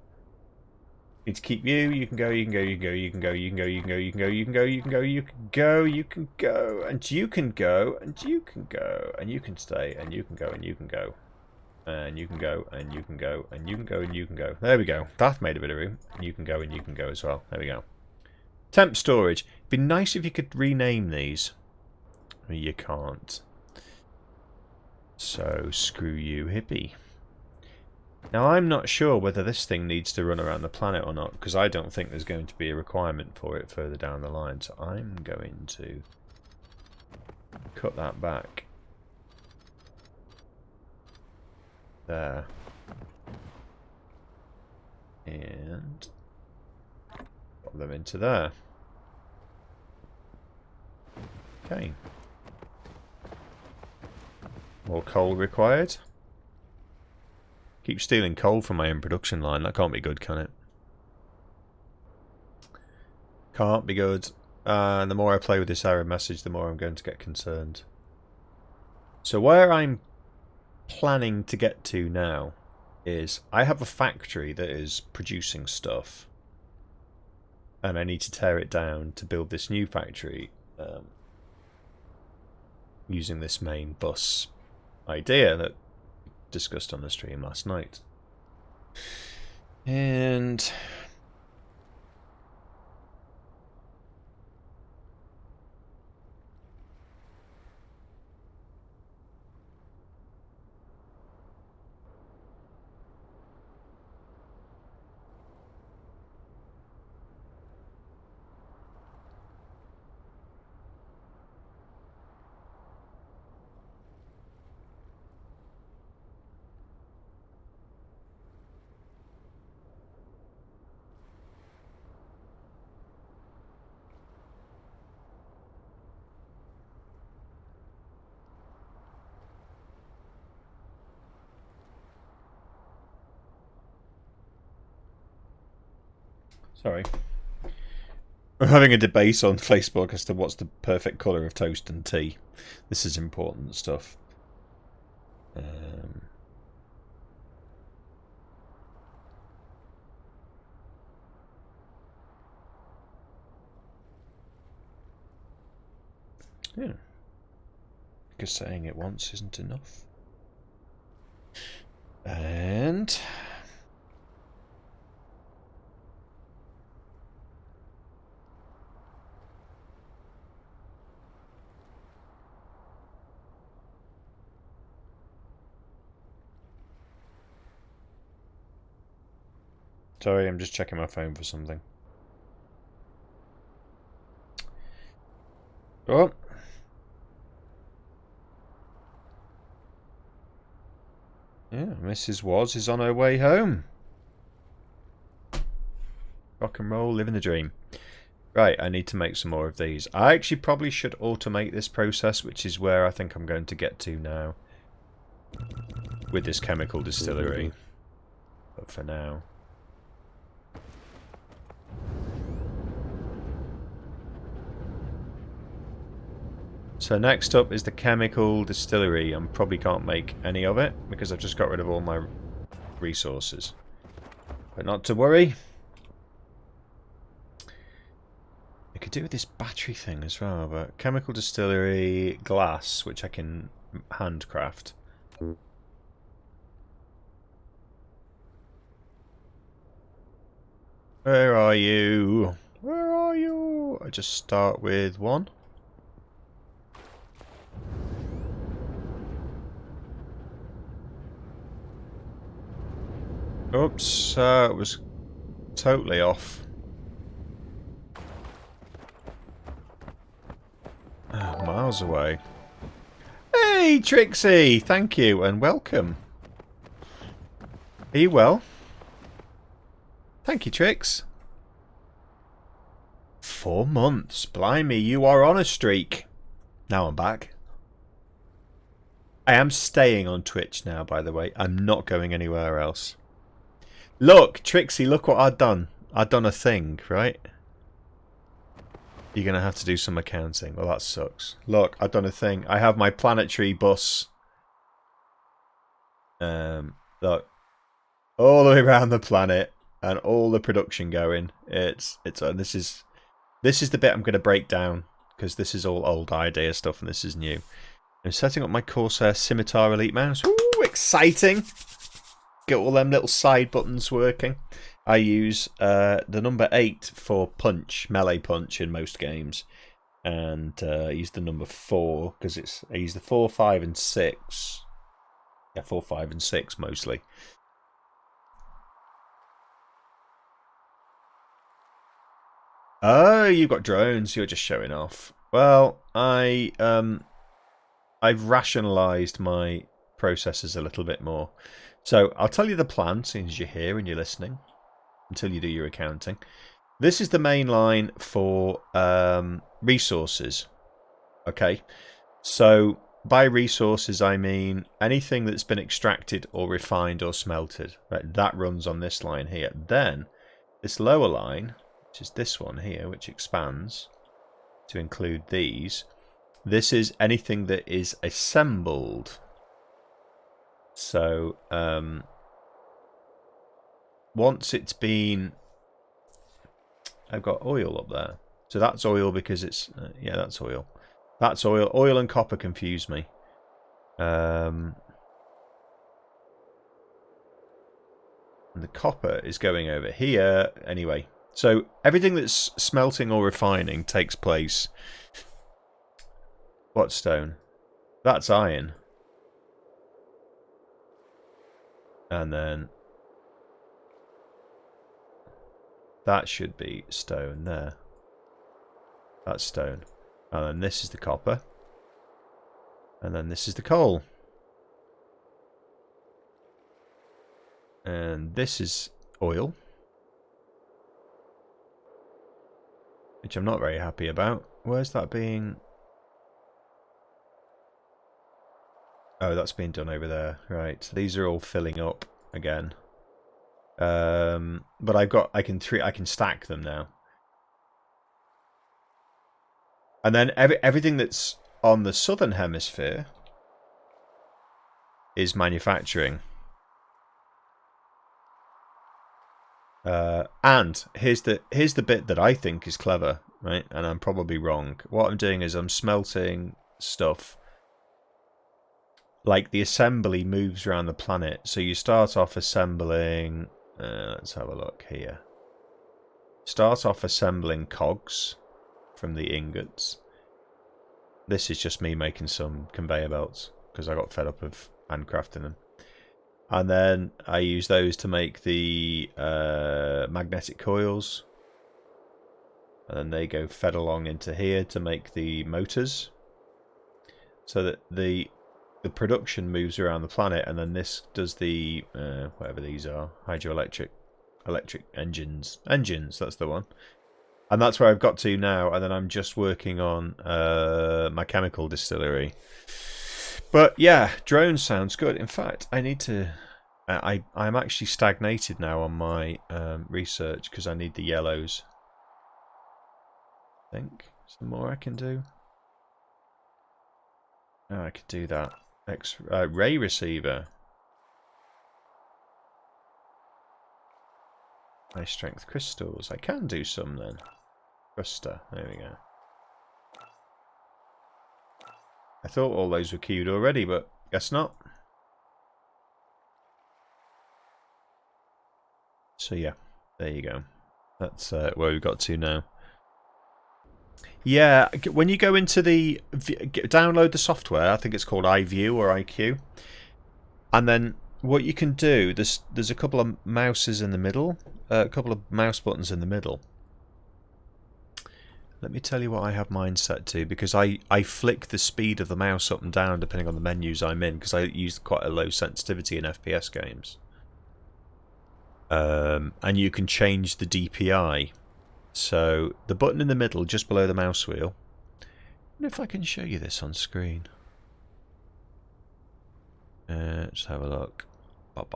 Need to keep you. You can go. You can go. You can go. You can go. You can go. You can go. You can go. You can go. You can go. You can go. You can go. And you can go. And you can go. And you can stay. And you can go. And you can go. And you can go. And you can go. And you can go. And you can go. There we go. That made a bit of room. And you can go. And you can go as well. There we go. Temp storage. It'd be nice if you could rename these. You can't. So screw you, hippie. Now, I'm not sure whether this thing needs to run around the planet or not, because I don't think there's going to be a requirement for it further down the line. So I'm going to cut that back. There. And put them into there. Okay. More coal required. Keep stealing coal from my own production line. That can't be good, can it? Can't be good. And the more I play with this error message, the more I'm going to get concerned. So where I'm planning to get to now is I have a factory that is producing stuff. And I need to tear it down to build this new factory. Using this main bus idea that discussed on the stream last night. And sorry. We're having a debate on Facebook as to what's the perfect colour of toast and tea. This is important stuff. Yeah. Because saying it once isn't enough. And sorry, I'm just checking my phone for something. Oh. Yeah, Mrs. Was is on her way home. Rock and roll, living the dream. Right, I need to make some more of these. I actually probably should automate this process, which is where I think I'm going to get to now. With this chemical distillery. But for now. So next up is the chemical distillery. I probably can't make any of it because I've just got rid of all my resources. But not to worry. I could do with this battery thing as well, but chemical distillery, glass, which I can handcraft. Where are you? Where are you? I just start with one. Oops, it was totally off. Miles away. Hey, Trixie! Thank you and welcome. Are you well? Thank you, Trix. 4 months. Blimey, you are on a streak. Now I'm back. I am staying on Twitch now, by the way. I'm not going anywhere else. Look, Trixie, look what I've done. I've done a thing, right? You're going to have to do some accounting. Well, that sucks. Look, I've done a thing. I have my planetary bus. Look. All the way around the planet. and all the production going. This is the bit I'm going to break down because this is all old idea stuff and this is new. I'm setting up my Corsair Scimitar Elite mouse. Ooh, exciting! Get all them little side buttons working. I use the number 8 for punch, melee punch in most games. And I use the number 4 because I use the 4, 5 and 6. Yeah, 4, 5 and 6 mostly. Oh, you've got drones. You're just showing off. Well, I've rationalised my processes a little bit more. So I'll tell you the plan, since you're here and you're listening, until you do your accounting. This is the main line for resources. Okay, so by resources I mean anything that's been extracted or refined or smelted. Right, that runs on this line here. Then this lower line, which is this one here, which expands to include these. This is anything that is assembled. So once it's been, I've got oil up there. So that's oil because it's yeah, that's oil. That's oil. Oil and copper confuse me. And the copper is going over here anyway. So everything that's smelting or refining takes place. What stone? That's iron. And then that should be stone there. That's stone. And then this is the copper. And then this is the coal. And this is oil. Which I'm not very happy about. Where's that being? Oh, that's being done over there. Right. These are all filling up again. But I can stack them now. And then everything that's on the southern hemisphere is manufacturing. And here's the bit that I think is clever, right? And I'm probably wrong. What I'm doing is I'm smelting stuff. Like the assembly moves around the planet. So you start off assembling. Let's have a look here. Start off assembling cogs from the ingots. This is just me making some conveyor belts because I got fed up of handcrafting them. And then I use those to make the magnetic coils. And then they go fed along into here to make the motors. So that the production moves around the planet, and then this does the whatever these are, electric engines, that's the one. And that's where I've got to now, and then I'm just working on my chemical distillery. But yeah, drones sounds good. In fact, I need to I'm actually stagnated now on my research because I need the yellows. I think some more I can do. Oh, I could do that. Ray receiver. High strength crystals. I can do some then. Cruster. There we go. I thought all those were queued already, but guess not. So yeah, there you go. That's where we've got to now. Yeah, when you go into the download the software, I think it's called iView or IQ, and then what you can do, there's a couple of mouses in the middle, a couple of mouse buttons in the middle. Let me tell you what I have mine set to, because I flick the speed of the mouse up and down depending on the menus I'm in, because I use quite a low sensitivity in FPS games. And you can change the DPI. So the button in the middle, just below the mouse wheel. I wonder if I can show you this on screen. Let's have a look. Let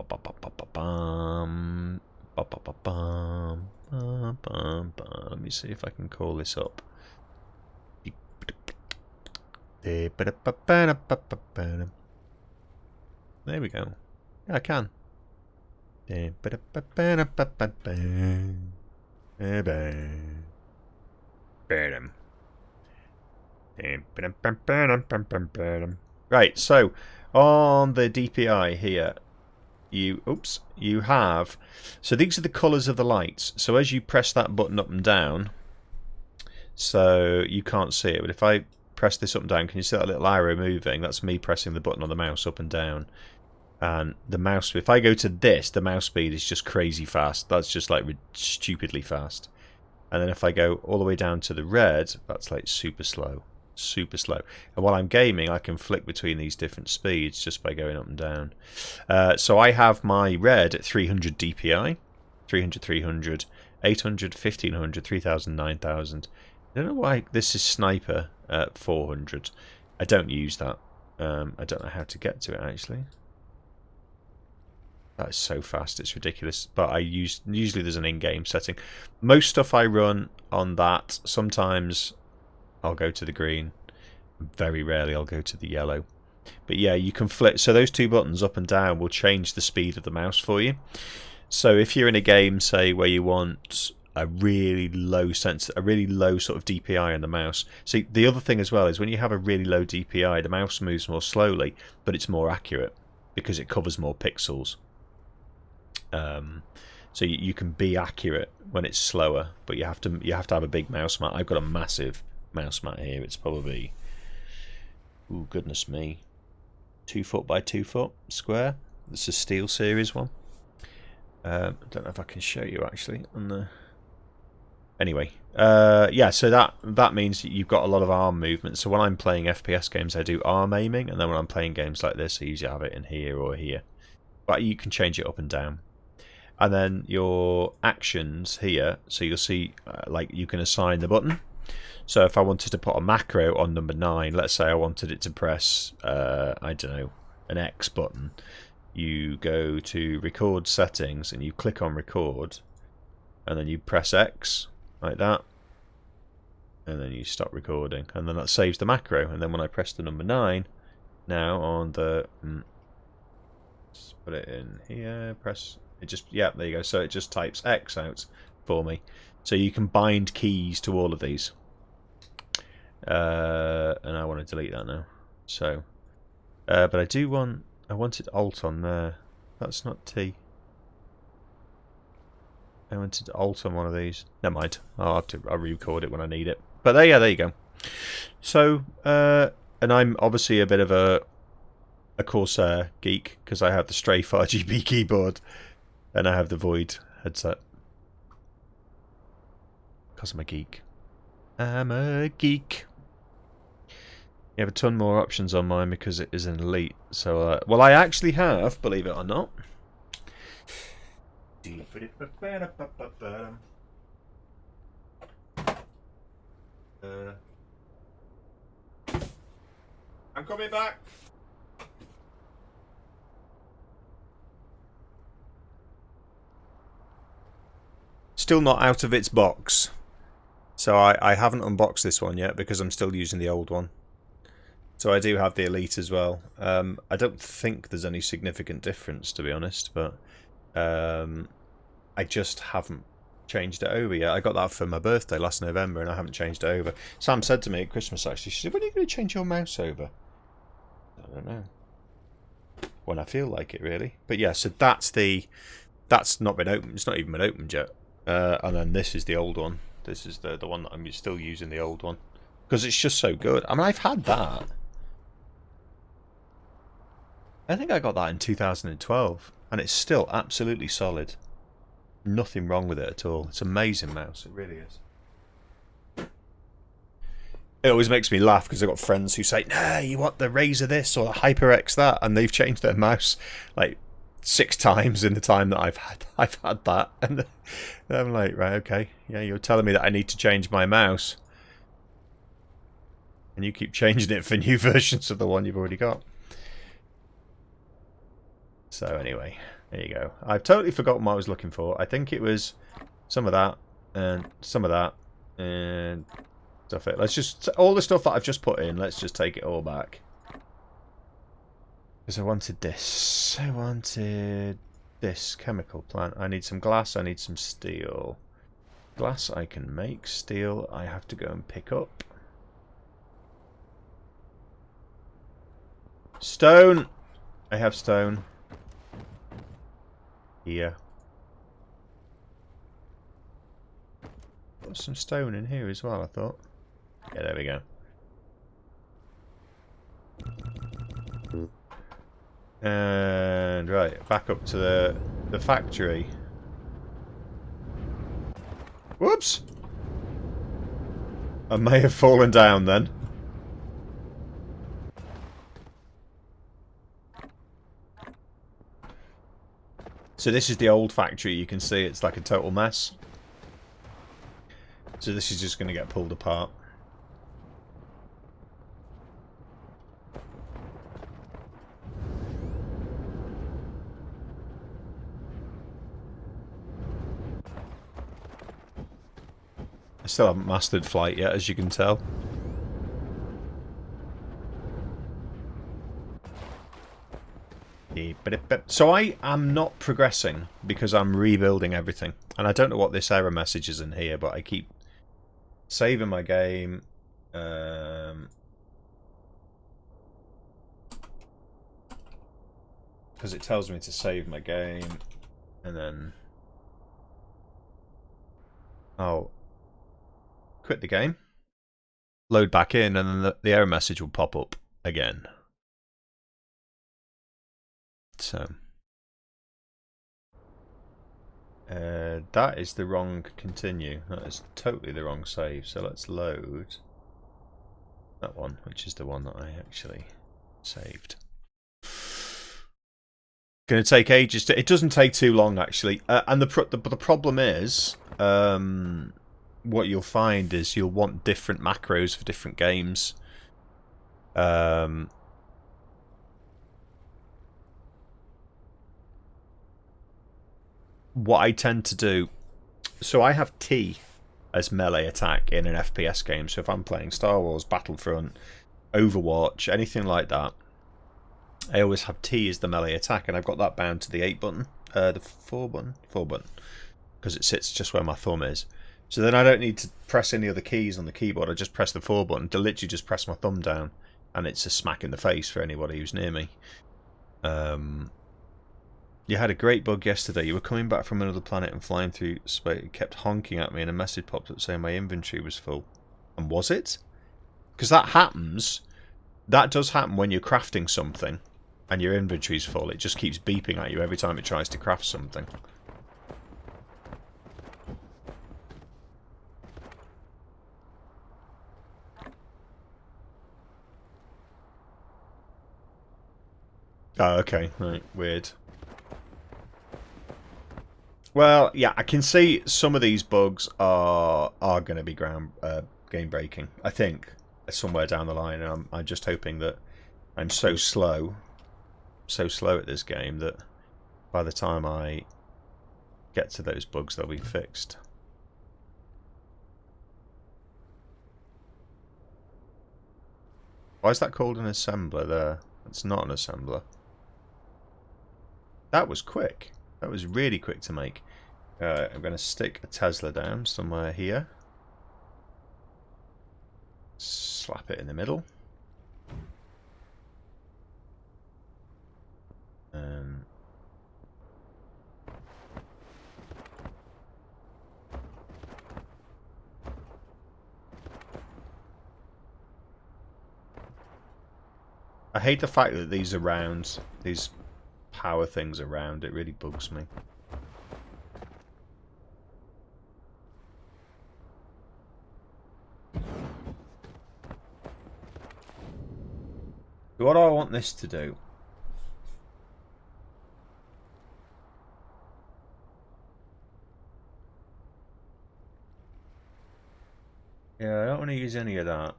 me see if I can call this up. There we go. Yeah, I can. Right, so on the DPI here, you have, so these are the colours of the lights. So as you press that button up and down, so you can't see it, but if I press this up and down, can you see that little arrow moving? That's me pressing the button on the mouse up and down. And the mouse, if I go to this, the mouse speed is just crazy fast. That's just like stupidly fast. And then if I go all the way down to the red, that's like super slow. Super slow. And while I'm gaming, I can flick between these different speeds just by going up and down. So I have my red at 300 DPI. 300, 300, 800, 1500, 3000, 9000. I don't know why this is sniper at 400. I don't use that. I don't know how to get to it actually. That is so fast, it's ridiculous. But usually there's an in-game setting. Most stuff I run on that. Sometimes I'll go to the green. Very rarely I'll go to the yellow. But yeah, you can flip. So those two buttons up and down will change the speed of the mouse for you. So if you're in a game, say, where you want a really low sort of DPI on the mouse. See, the other thing as well is when you have a really low DPI, the mouse moves more slowly, but it's more accurate because it covers more pixels. So you can be accurate when it's slower, but you have to have a big mouse mat. I've got a massive mouse mat here. It's probably, oh goodness me, 2 foot by 2 foot square. It's a Steel Series one. I don't know if I can show you actually on the. Anyway, yeah. So that means that you've got a lot of arm movement. So when I'm playing FPS games, I do arm aiming, and then when I'm playing games like this, I usually have it in here or here. But you can change it up and down. And then your actions here, so you'll see like you can assign the button. So if I wanted to put a macro on number 9, let's say I wanted it to press, I don't know, an X button. You go to record settings and you click on record, and then you press X like that, and then you stop recording, and then that saves the macro. And then when I press the number 9 now on the, let's put it in here, press. It just, yeah, there you go. So it just types X out for me. So you can bind keys to all of these. And I want to delete that now. So, but I wanted Alt on there. That's not T. I wanted Alt on one of these. Never mind. I'll re-record it when I need it. But there you go. So, and I'm obviously a bit of a Corsair geek because I have the Strafe RGB keyboard. And I have the Void headset. Because I'm a geek. I'm a geek. You have a ton more options on mine because it is an Elite. So, well, I actually have, believe it or not. I'm coming back. Still not out of its box. So I haven't unboxed this one yet because I'm still using the old one. So I do have the Elite as well. I don't think there's any significant difference, to be honest, but I just haven't changed it over yet. I got that for my birthday last November and I haven't changed it over. Sam said to me at Christmas actually, she said, when are you going to change your mouse over? I don't know. When I feel like it, really. But yeah, so that's not been opened. It's not even been opened yet. And then this is the old one. This is the one that I'm still using, the old one. Because it's just so good. I mean, I've had that. I think I got that in 2012. And it's still absolutely solid. Nothing wrong with it at all. It's an amazing mouse. It really is. It always makes me laugh because I've got friends who say, nah, you want the Razer this or the HyperX that. And they've changed their mouse like 6 times in the time that I've had that. And I'm like, right, okay. Yeah, you're telling me that I need to change my mouse. And you keep changing it for new versions of the one you've already got. So anyway, there you go. I've totally forgotten what I was looking for. I think it was some of that and some of that and stuff. Let's just, all the stuff that I've just put in, let's just take it all back. Because I wanted this. I wanted this chemical plant. I need some glass, I need some steel. Glass I can make, steel I have to go and pick up. Stone! I have stone. Here. Got some stone in here as well, I thought. Yeah, there we go. And right, back up to the factory. Whoops! I may have fallen down then. So this is the old factory. You can see it's like a total mess. So this is just going to get pulled apart. I still haven't mastered flight yet, as you can tell. So I am not progressing because I'm rebuilding everything. And I don't know what this error message is in here, but I keep saving my game. Because it tells me to save my game. And then I'll quit the game. Load back in, and then the error message will pop up again. So that is the wrong continue. That is totally the wrong save. So let's load that one, which is the one that I actually saved. Going to take ages to. It doesn't take too long actually, and the problem is, what you'll find is you'll want different macros for different games. What I tend to do, so I have T as melee attack in an FPS game. So if I'm playing Star Wars, Battlefront, Overwatch, anything like that, I always have T as the melee attack, and I've got that bound to the 8 button, the 4 button, because it sits just where my thumb is. So then I don't need to press any other keys on the keyboard. I just press the 4 button to literally just press my thumb down, and it's a smack in the face for anybody who's near me. You had a great bug yesterday. You were coming back from another planet and flying through space. It kept honking at me, and a message popped up saying my inventory was full. And was it? Because that happens. That does happen when you're crafting something and your inventory's full. It just keeps beeping at you every time it tries to craft something. Oh, okay. Right. Weird. Well, yeah, I can see some of these bugs are going to be game breaking. I think somewhere down the line, and I'm just hoping that I'm so slow at this game that by the time I get to those bugs, they'll be fixed. Why is that called an assembler there? It's not an assembler. That was quick. That was really quick to make. I'm going to stick a Tesla down somewhere here. Slap it in the middle. I hate the fact that these are round. These power things are round. It really bugs me. What do I want this to do? Yeah, I don't want to use any of that.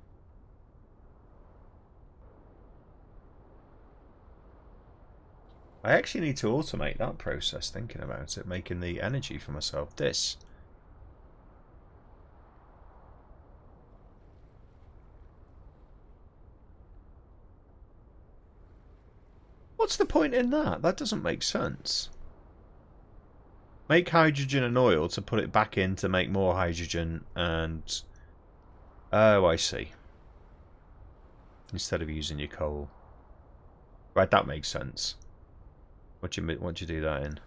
I actually need to automate that process, thinking about it, making the energy for myself. This. What's the point in that? That doesn't make sense. Make hydrogen and oil to put it back in to make more hydrogen and... Oh, I see. Instead of using your coal. Right, that makes sense. What do you do that in?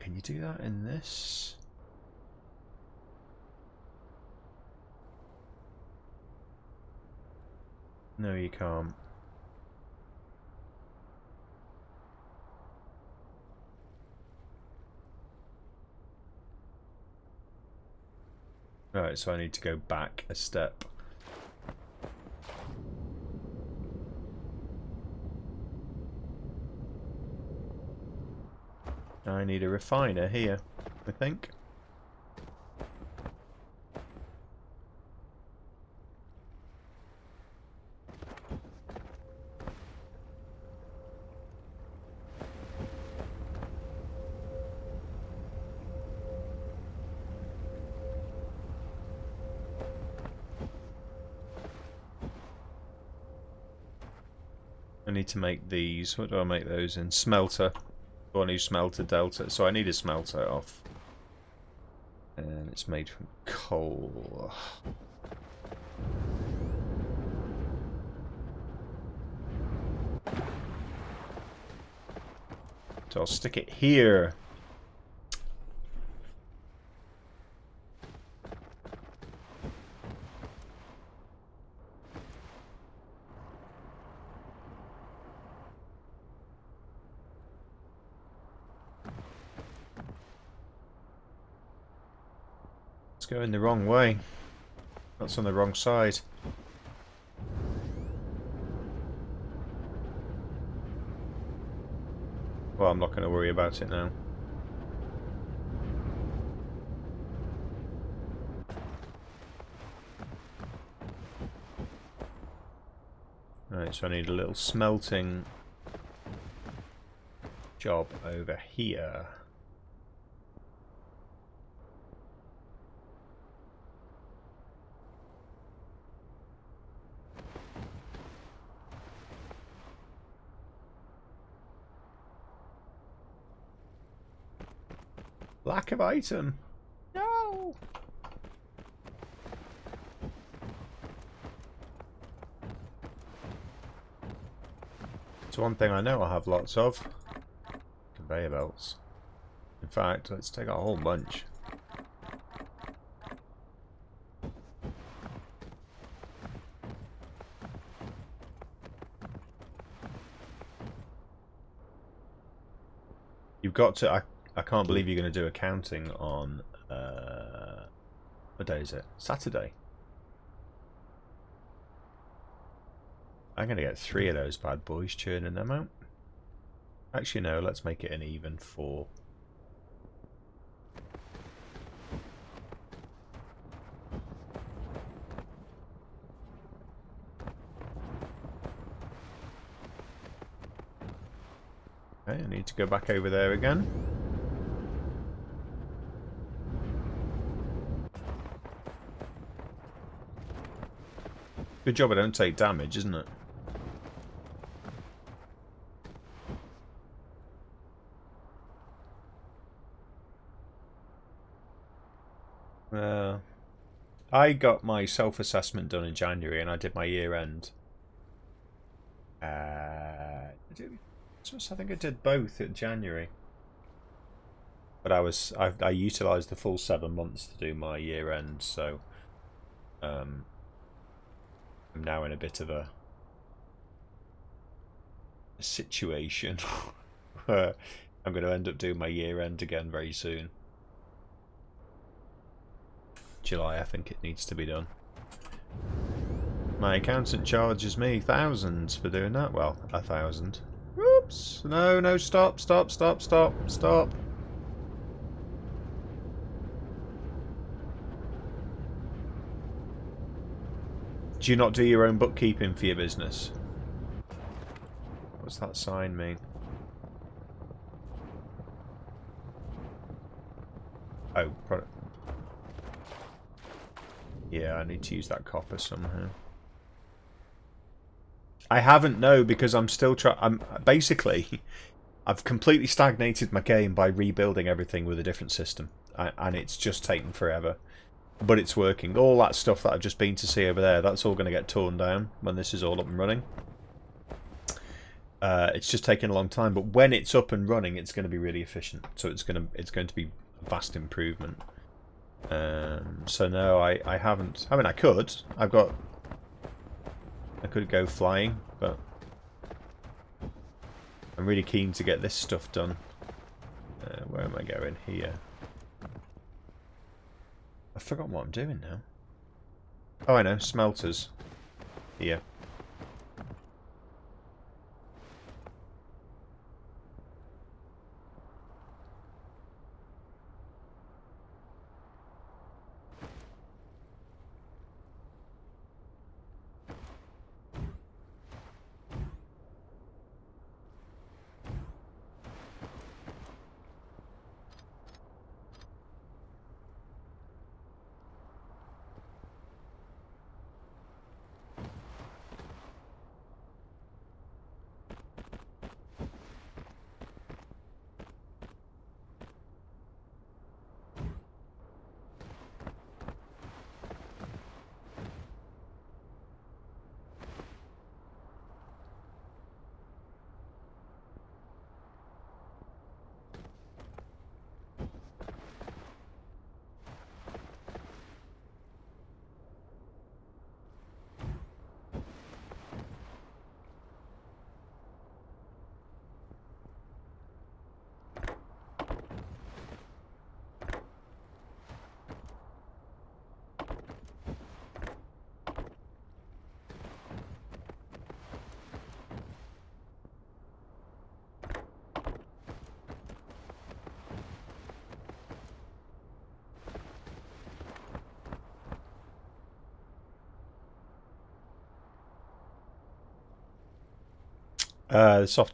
Can you do that in this? No, you can't. Right, so I need to go back a step. I need a refiner here, I think. I need to make these. What do I make those in? Smelter. Or new smelter delta. So I need a smelter off. And it's made from coal. So I'll stick it here. Going the wrong way. That's on the wrong side. Well, I'm not going to worry about it now. Right, so I need a little smelting job over here. Lack of item. No. It's one thing I know I have lots of. Conveyor belts. In fact, let's take a whole bunch. You've got to... I can't believe you're going to do accounting on, what day is it? Saturday. I'm going to get 3 of those bad boys, churning them out. Actually, no, let's make it an even 4. Okay, I need to go back over there again. Good job I don't take damage, isn't it? I got my self-assessment done in January and I did my year-end. I think I did both in January. But I utilised the full 7 months to do my year-end, so... I'm now in a bit of a situation where I'm going to end up doing my year end again very soon. July, I think it needs to be done. My accountant charges me thousands for doing that. Well, 1,000. Oops. No, no, stop, stop, stop, stop, stop. Do you not do your own bookkeeping for your business? What's that sign mean? Oh, product. Yeah, I need to use that copper somehow. I haven't, no, because I'm still trying. Basically, I've completely stagnated my game by rebuilding everything with a different system, and it's just taken forever. But it's working. All that stuff that I've just been to see over there, that's all going to get torn down when this is all up and running. It's just taking a long time, but when it's up and running, it's going to be really efficient. So it's going to be a vast improvement. So no, I haven't. I mean, I could. I could go flying, but I'm really keen to get this stuff done. Where am I going? Here. I've forgotten what I'm doing now. Oh, I know. Smelters. Here.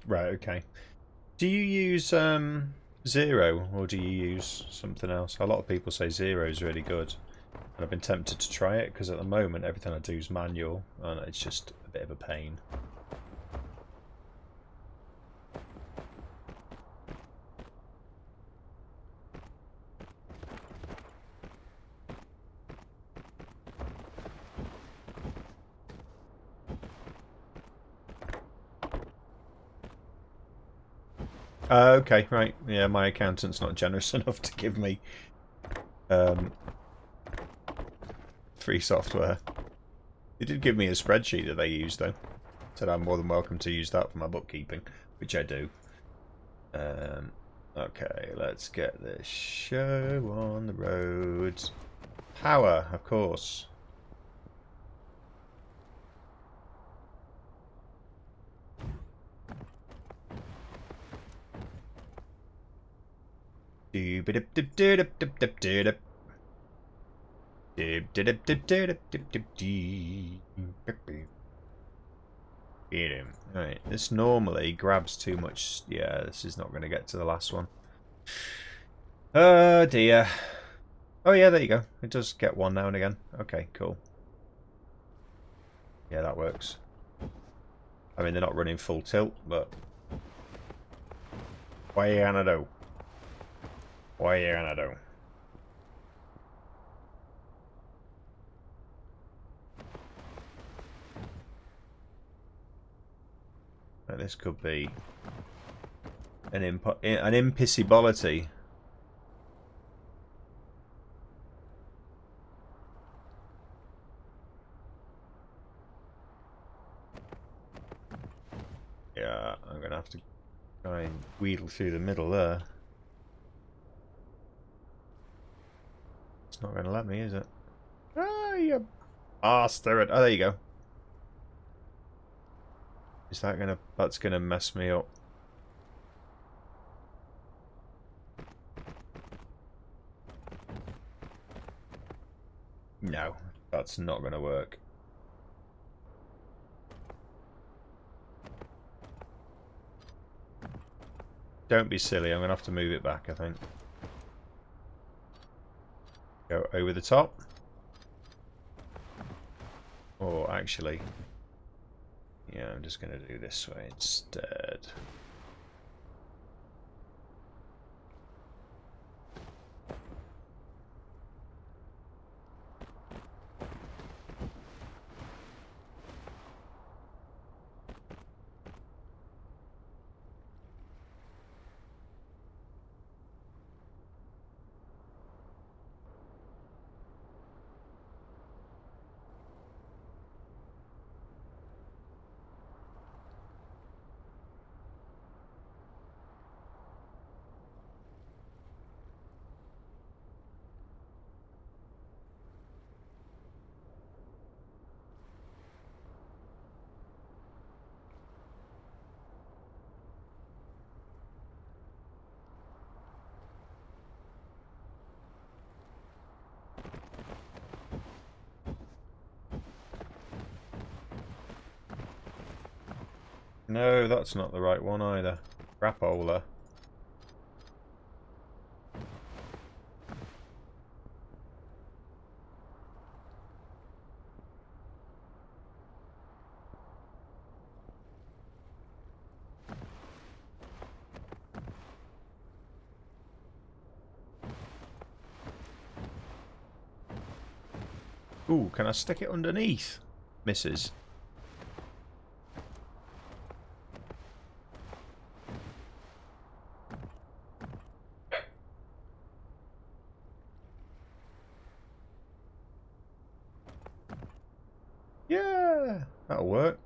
Right, okay. Do you use Zero, or do you use something else? A lot of people say Zero is really good, and I've been tempted to try it because at the moment everything I do is manual, and it's just a bit of a pain. Okay, right. Yeah, my accountant's not generous enough to give me free software. They did give me a spreadsheet that they use, though. Said I'm more than welcome to use that for my bookkeeping, which I do. Okay, let's get this show on the road. Power, of course. Right, this normally grabs too much. Yeah, this is not going to get to the last one. Oh dear. Oh yeah, there you go. It does get one now and again. Okay, cool. Yeah, that works. I mean, they're not running full tilt, but what are you gonna do? What are you gonna do? This could be an impossibility. Yeah, I'm gonna have to try and wheedle through the middle there. It's not gonna let me, is it? Ah, you bastard! Oh, there you go. Is that gonna? That's gonna mess me up. No, that's not gonna work. Don't be silly. I'm gonna have to move it back, I think. Go over the top. Or actually, yeah, I'm just gonna do this way instead. No, that's not the right one either. Crapola. Ooh, can I stick it underneath? Misses. Yeah, that'll work.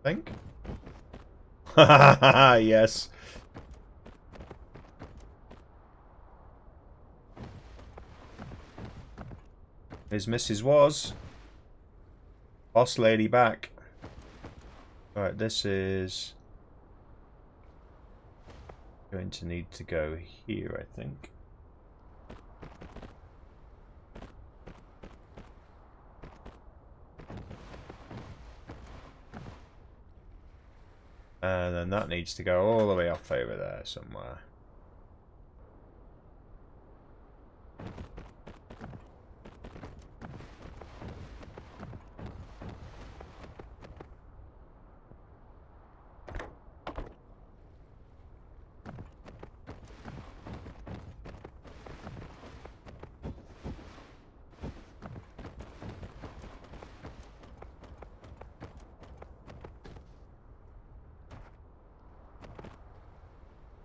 Think. Yes. His missus was. Boss lady back. Right, this is going to need to go here, I think. And then that needs to go all the way off over there somewhere.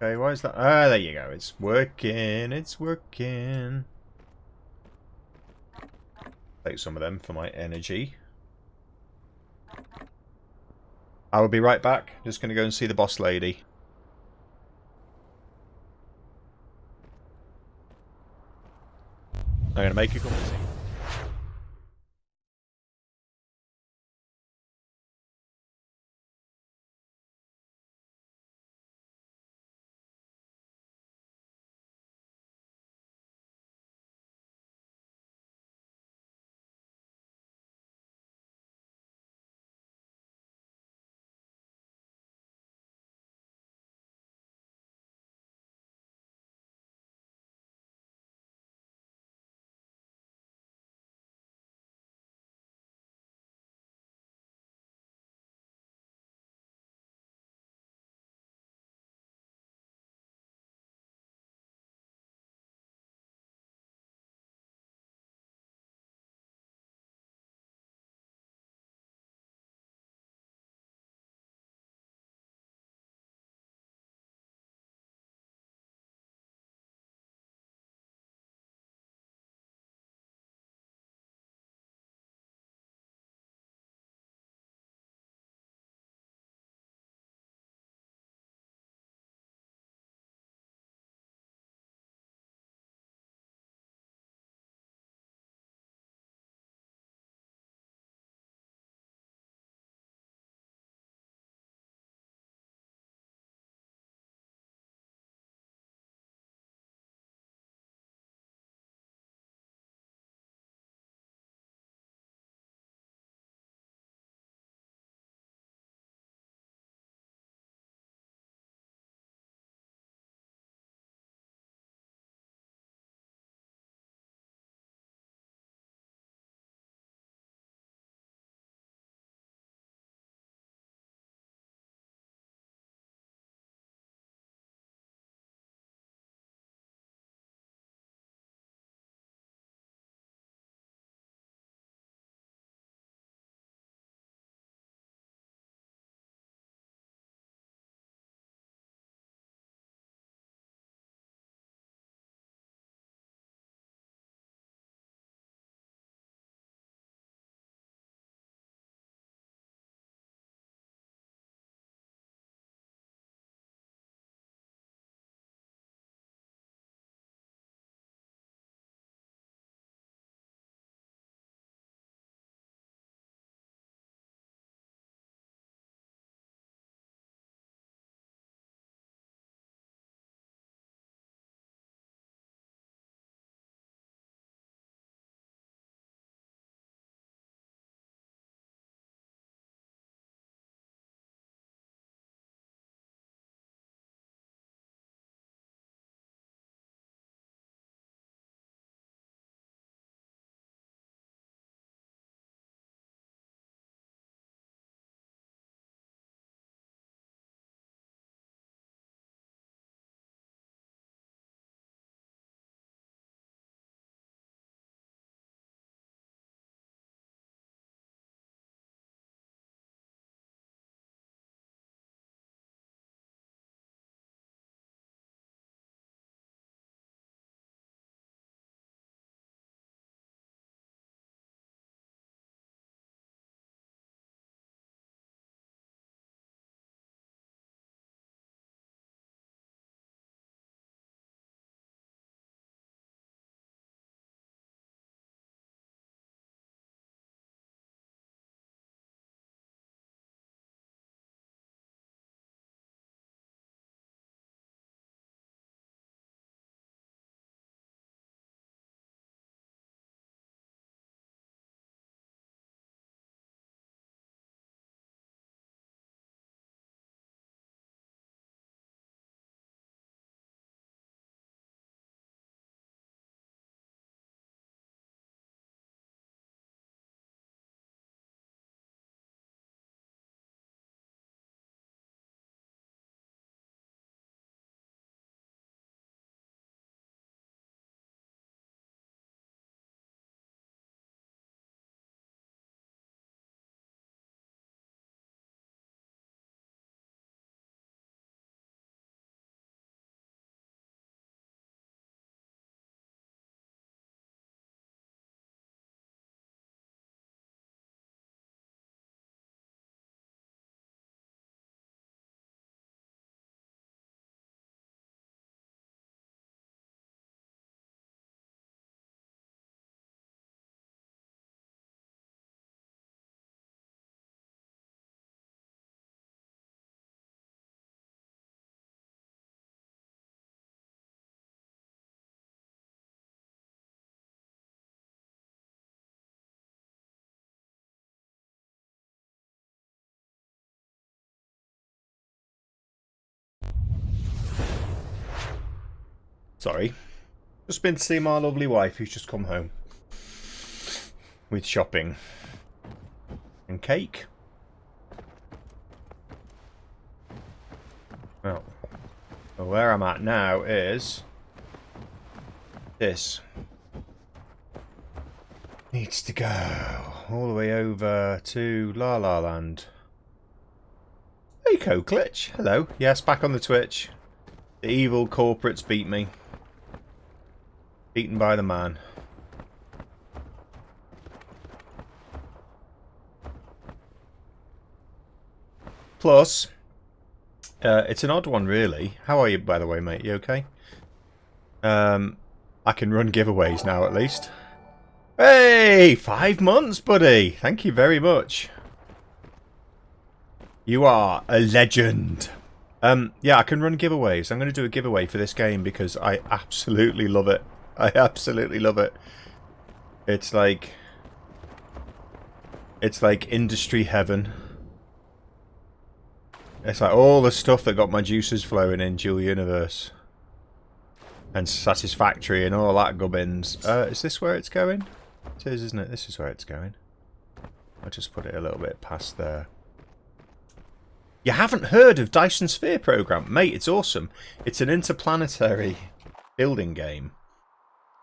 Okay, why is that? Ah, there you go. It's working. It's working. Take some of them for my energy. I will be right back. Just going to go and see the boss lady. I'm going to make a cup of tea. Sorry. Just been to see my lovely wife who's just come home. With shopping. And cake. Well, where I'm at now is... this. Needs to go all the way over to La La Land. Hey, Coquelich. Hello. Yes, back on the Twitch. The evil corporates beat me. Beaten by the man. Plus, it's an odd one, really. How are you, by the way, mate? You okay? I can run giveaways now, at least. Hey! 5 months, buddy! Thank you very much. You are a legend. Yeah, I can run giveaways. I'm going to do a giveaway for this game because I absolutely love it. I absolutely love it. It's like industry heaven. It's like all the stuff that got my juices flowing in Dual Universe. And Satisfactory and all that gubbins. Is this where it's going? It is, isn't it? This is where it's going. I'll just put it a little bit past there. You haven't heard of Dyson Sphere Program? Mate, it's awesome. It's an interplanetary building game.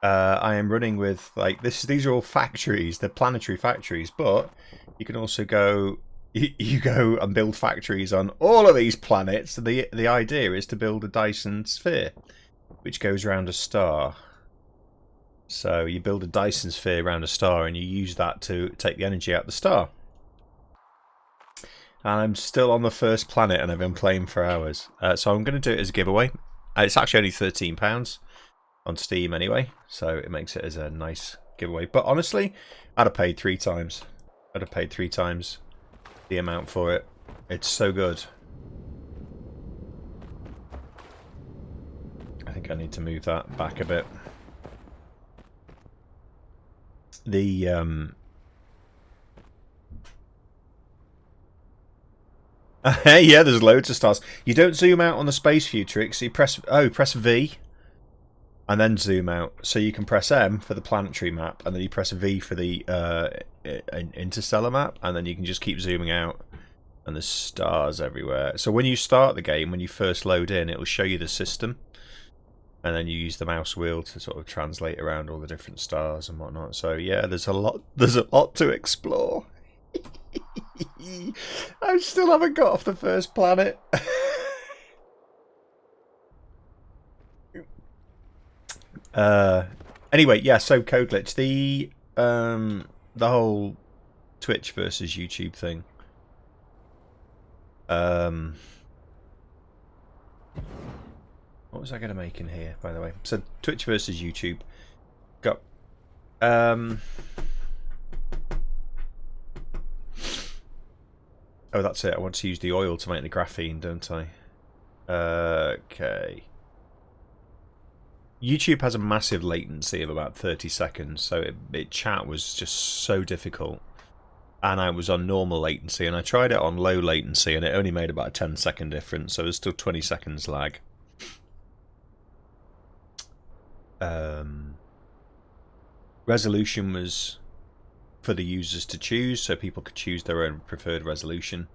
I am running with, like, these are all factories. They're planetary factories, but you can also go... You go and build factories on all of these planets. The idea is to build a Dyson Sphere, which goes around a star. So you build a Dyson Sphere around a star and you use that to take the energy out of the star. And I'm still on the first planet and I've been playing for hours. So I'm going to do it as a giveaway. It's actually only £13 on Steam anyway, so it makes it as a nice giveaway. But honestly, I'd have paid 3 times. I'd have paid 3 times the amount for it. It's so good. I think I need to move that back a bit. The yeah, there's loads of stars. You don't zoom out on the space view tricks. You press V and then zoom out. So you can press M for the planetary map and then you press V for the interstellar map, and then you can just keep zooming out and there's stars everywhere. So when you start the game, when you first load in, it will show you the system. And then you use the mouse wheel to sort of translate around all the different stars and whatnot. So yeah, there's a lot to explore. I still haven't got off the first planet. Anyway, yeah, so Codeglitch, the whole Twitch versus YouTube thing. What was I going to make in here, by the way? So, Twitch versus YouTube. Got... Oh, that's it. I want to use the oil to make the graphene, don't I? Okay. YouTube has a massive latency of about 30 seconds, so chat was just so difficult. And I was on normal latency, and I tried it on low latency, and it only made about a 10-second difference, so there's still 20 seconds lag. Resolution was for the users to choose, so people could choose their own preferred resolution,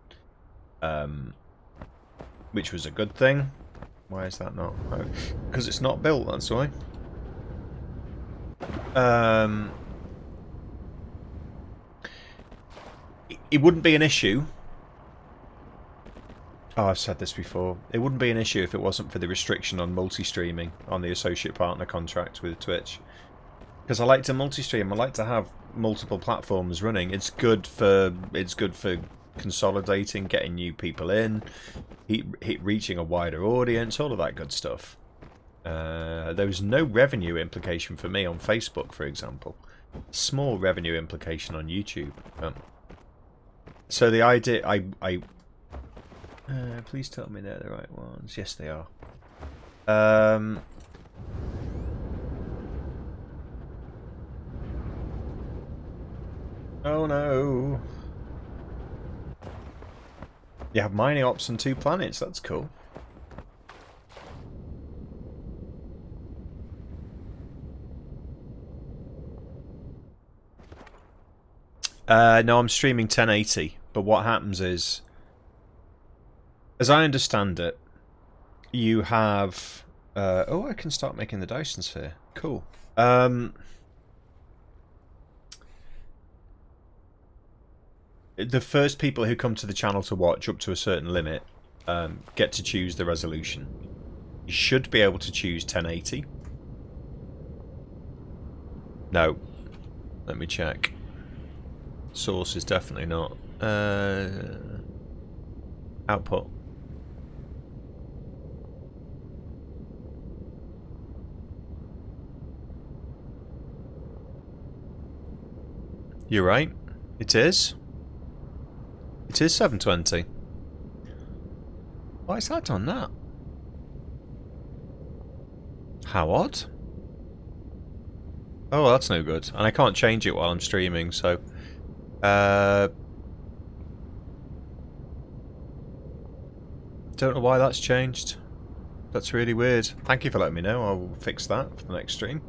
which was a good thing. Why is that not? Because it's not built, that's why. It wouldn't be an issue. Oh, I've said this before. It wouldn't be an issue if it wasn't for the restriction on multi-streaming on the associate partner contract with Twitch. Because I like to multi-stream. I like to have multiple platforms running. It's good for consolidating, getting new people in, reaching a wider audience, all of that good stuff. There was no revenue implication for me on Facebook, for example. Small revenue implication on YouTube. So the idea, please tell me they're the right ones. Yes, they are. Oh no. You have mining ops on 2 planets, that's cool. No, I'm streaming 1080, but what happens is, as I understand it, you have... oh, I can start making the Dyson Sphere. Cool. The first people who come to the channel to watch up to a certain limit get to choose the resolution. You should be able to choose 1080. No. Let me check. Source is definitely not. Output. You're right. It is. It is 720. Why is that on that? How odd. Oh, well, that's no good. And I can't change it while I'm streaming, so... don't know why that's changed. That's really weird. Thank you for letting me know. I'll fix that for the next stream.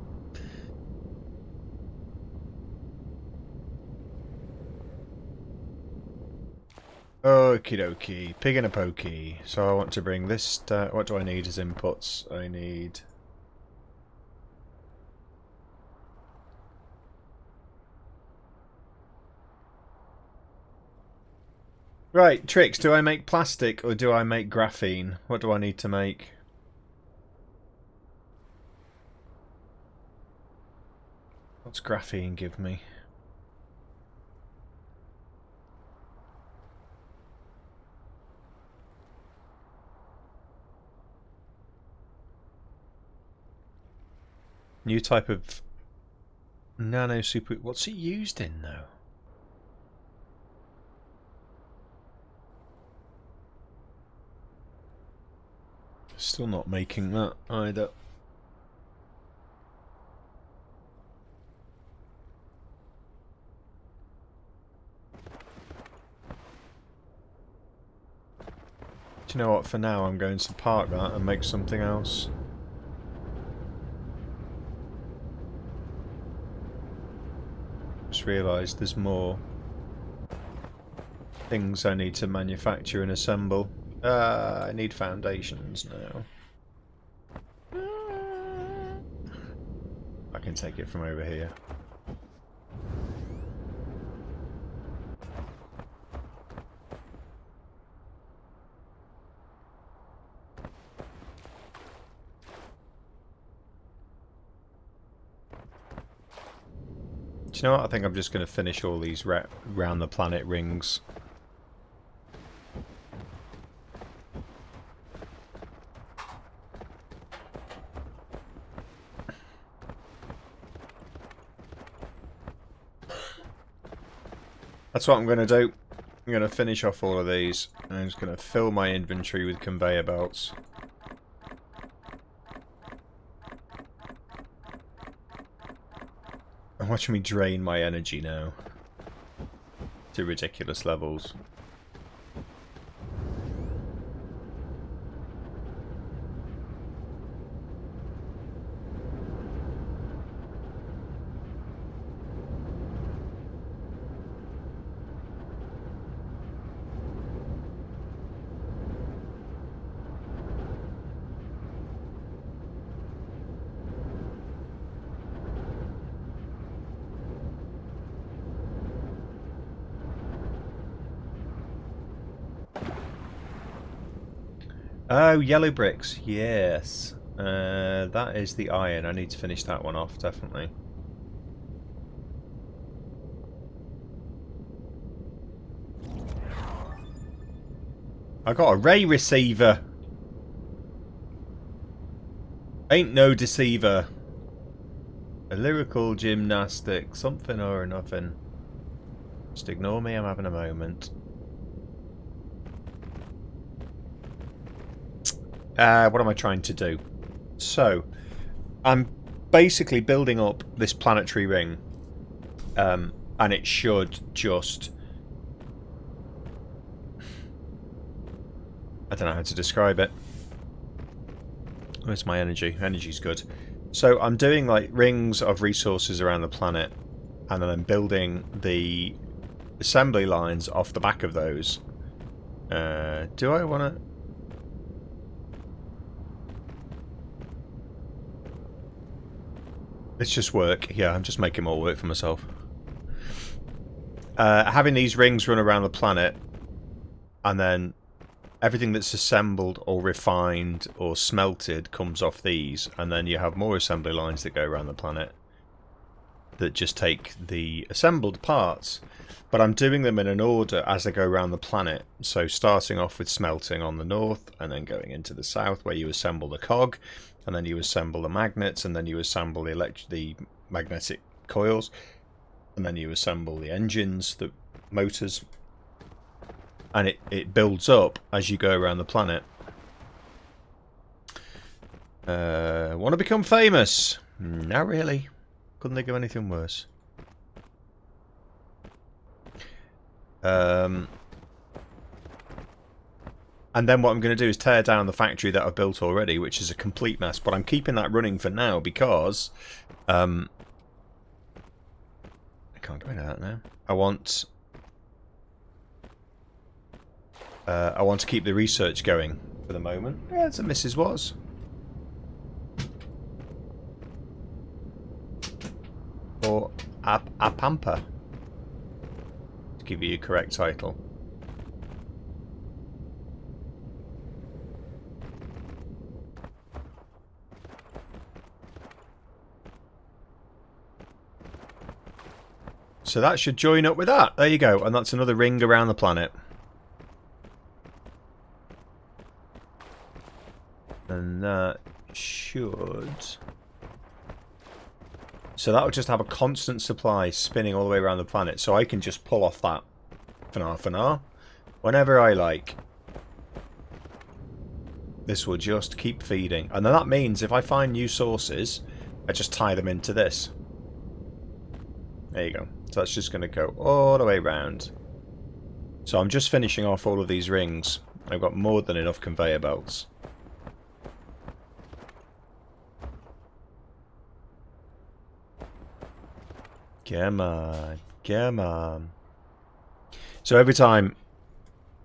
Okie dokie. Pig in a pokey. So I want to bring this... what do I need as inputs? I need... Right, tricks. Do I make plastic or do I make graphene? What do I need to make? What's graphene give me? New type of nano super... What's it used in, though? Still not making that either. Do you know what? For now, I'm going to park that and make something else. Just realised there's more things I need to manufacture and assemble. I need foundations now. I can take it from over here. Do you know what? I think I'm just going to finish all these round the planet rings. That's what I'm going to do. I'm going to finish off all of these. And I'm just going to fill my inventory with conveyor belts. And watching me drain my energy now. To ridiculous levels. Oh, yellow bricks. Yes. That is the iron. I need to finish that one off, definitely. I got a ray receiver. Ain't no deceiver. A lyrical gymnastic. Something or nothing. Just ignore me, I'm having a moment. What am I trying to do? So, I'm basically building up this planetary ring, and it should just... I don't know how to describe it. Where's my energy? Energy's good. So I'm doing like rings of resources around the planet, and then I'm building the assembly lines off the back of those. Do I want to... Let's just work. Yeah, I'm just making more work for myself. Having these rings run around the planet, and then everything that's assembled or refined or smelted comes off these, and then you have more assembly lines that go around the planet that just take the assembled parts, but I'm doing them in an order as they go around the planet. So starting off with smelting on the north, and then going into the south where you assemble the cog, and then you assemble the magnets, and then you assemble the magnetic coils, and then you assemble the engines, the motors, and it builds up as you go around the planet. Want to become famous? Not really. Couldn't think of anything worse. And then what I'm going to do is tear down the factory that I've built already, which is a complete mess. But I'm keeping that running for now because I can't go into that now. I want to keep the research going for the moment. Yeah, it's a Mrs. Was. Or Apampa, to give you a correct title. So that should join up with that. There you go. And that's another ring around the planet. And that should... So that will just have a constant supply spinning all the way around the planet. So I can just pull off that phenomena whenever I like. This will just keep feeding. And then that means if I find new sources, I just tie them into this. There you go. So that's just going to go all the way around. So I'm just finishing off all of these rings. I've got more than enough conveyor belts. Come on. Come on. So every time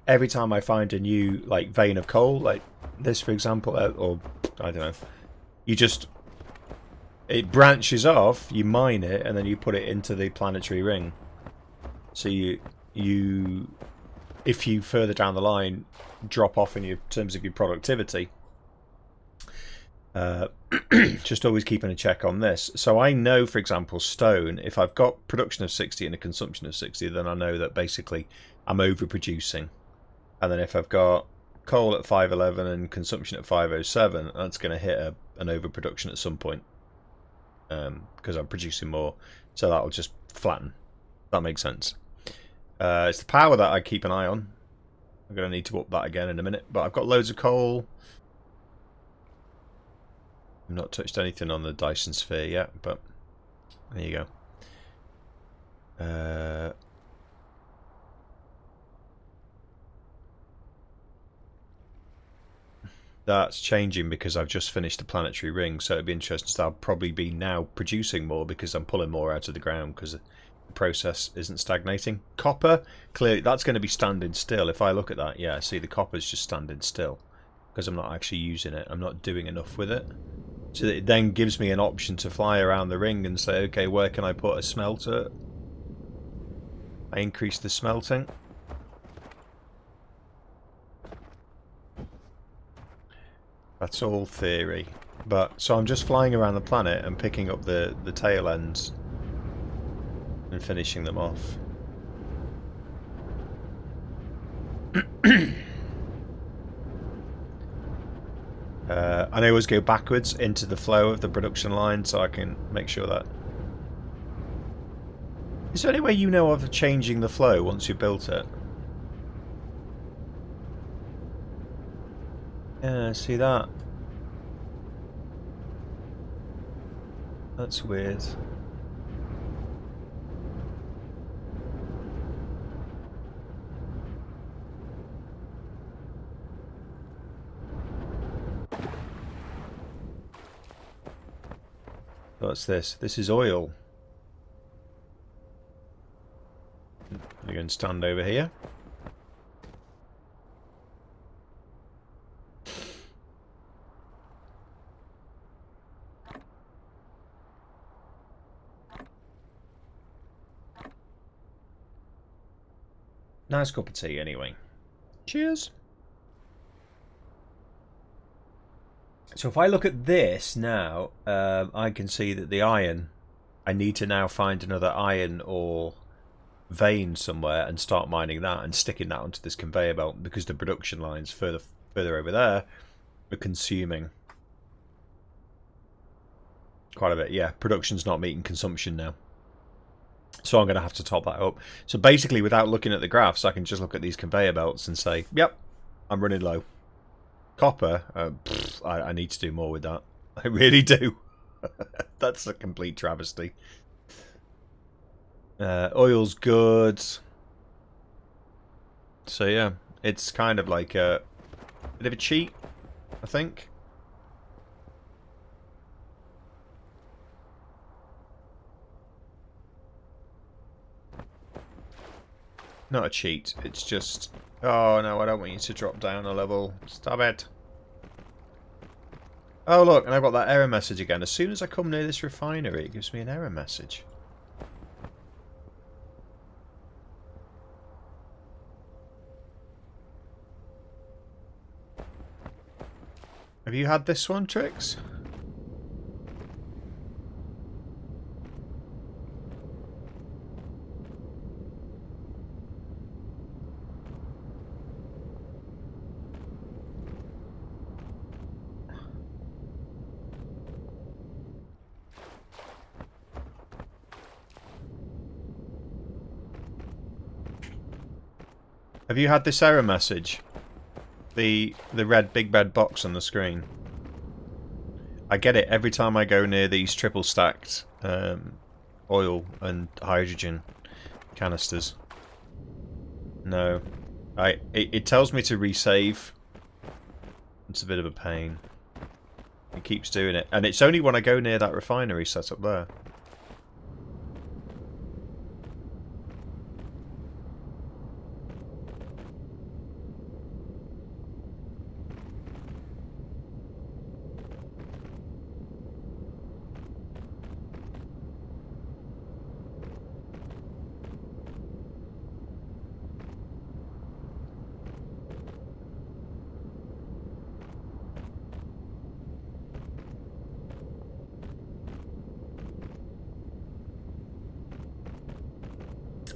I find a new like vein of coal, like this for example, or I don't know, you just... It branches off, you mine it, and then you put it into the planetary ring. So you if you further down the line drop off in your terms of your productivity, just always keeping a check on this. So I know, for example, stone, if I've got production of 60 and a consumption of 60, then I know that basically I'm overproducing. And then if I've got coal at 511 and consumption at 507, that's going to hit an overproduction at some point. Because I'm producing more, so that'll just flatten. That makes sense. It's the power that I keep an eye on. I'm going to need to up that again in a minute, but I've got loads of coal. I've not touched anything on the Dyson Sphere yet, but there you go. That's changing because I've just finished the planetary ring, so it'd be interesting. So I'll probably be now producing more because I'm pulling more out of the ground because the process isn't stagnating. Copper, clearly that's going to be standing still. If I look at that, yeah, see the copper's just standing still because I'm not actually using it. I'm not doing enough with it. So it then gives me an option to fly around the ring and say, okay, where can I put a smelter? I increase the smelting. That's all theory. But so I'm just flying around the planet and picking up the tail ends and finishing them off. I always go backwards into the flow of the production line so I can make sure that... Is there any way you know of changing the flow once you've built it? Yeah, see that? That's weird. What's this? This is oil. There we Go and stand over here. Nice cup of tea, anyway. Cheers. So if I look at this now, I can see that the iron, I need to now find another iron ore vein somewhere and start mining that and sticking that onto this conveyor belt, because the production lines further over there are consuming quite a bit. Yeah, production's not meeting consumption now. So I'm going to have to top that up. So basically, without looking at the graphs, I can just look at these conveyor belts and say, yep, I'm running low. Copper, I need to do more with that. I really do. That's a complete travesty. Oil's good. So yeah, it's kind of like a bit of a cheat, I think. Not a cheat, it's just... Oh no, I don't want you to drop down a level. Stop it. Oh look, and I've got that error message again. As soon as I come near this refinery, it gives me an error message. Have you had this one, Trix? Have you had this error message? The red big red box on the screen. I get it every time I go near these triple stacked oil and hydrogen canisters. No. It tells me to resave. It's a bit of a pain. It keeps doing it. And it's only when I go near that refinery set up there.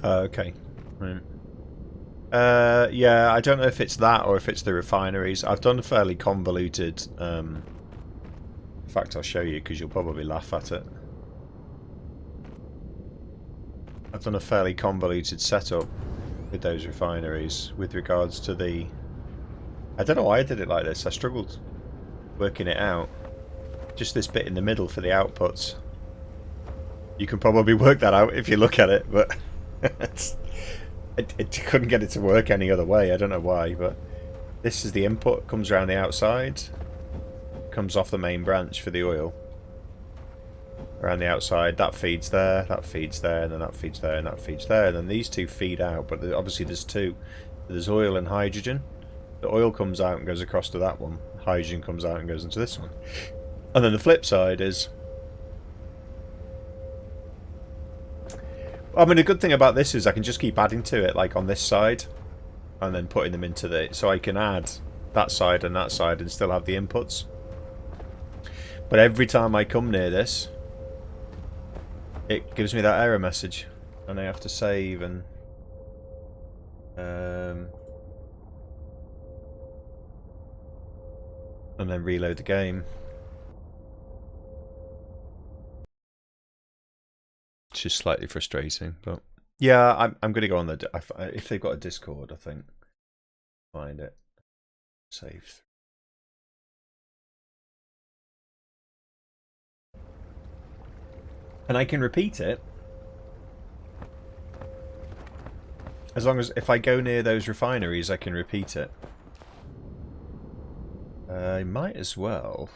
Okay. Right. Yeah, I don't know if it's that or if it's the refineries. I've done a fairly convoluted... in fact, I'll show you because you'll probably laugh at it. I've done a fairly convoluted setup with those refineries with regards to the... I don't know why I did it like this. I struggled working it out. Just this bit in the middle for the outputs. You can probably work that out if you look at it, but... It couldn't get it to work any other way. I don't know why, but this is the input. Comes around the outside, comes off the main branch for the oil. Around the outside, that feeds there, and then that feeds there, and that feeds there, and then these two feed out. But obviously, there's two. There's oil and hydrogen. The oil comes out and goes across to that one. Hydrogen comes out and goes into this one. And then the flip side is... I mean, the good thing about this is I can just keep adding to it, like on this side, and then putting them into the... So I can add that side and still have the inputs. But every time I come near this, it gives me that error message, and I have to save and... and then reload the game. It's just slightly frustrating, but yeah, I'm going to go on the... If they've got a Discord, I think. Find it. Save. And I can repeat it. As long as... If I go near those refineries, I can repeat it. I might as well...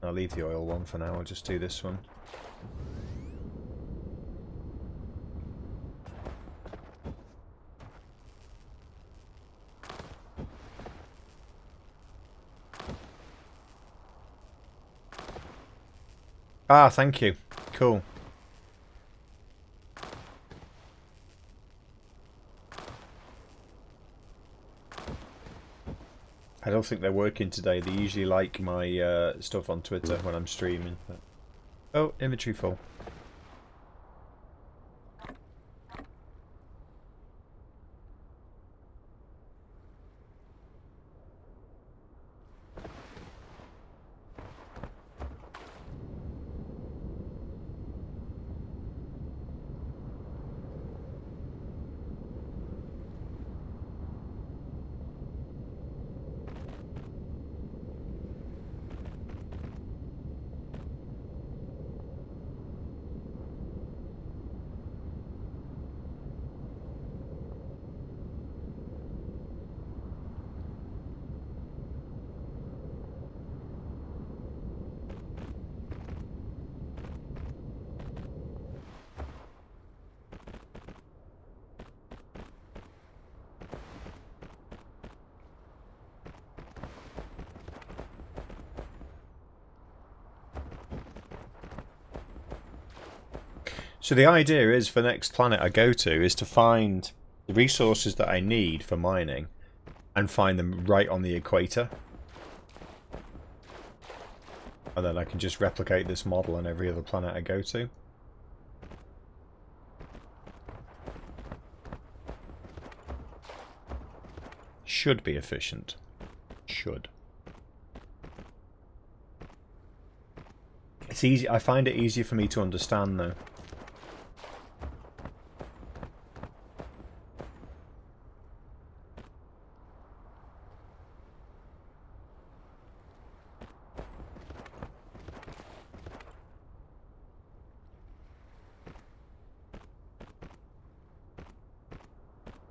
I'll leave the oil one for now, I'll just do this one. Ah, thank you. Cool. I don't think they're working today. They usually like my stuff on Twitter when I'm streaming. But... Oh, inventory full. So the idea is for the next planet I go to is to find the resources that I need for mining and find them right on the equator. And then I can just replicate this model on every other planet I go to. Should be efficient. Should. It's easy. I find it easier for me to understand though.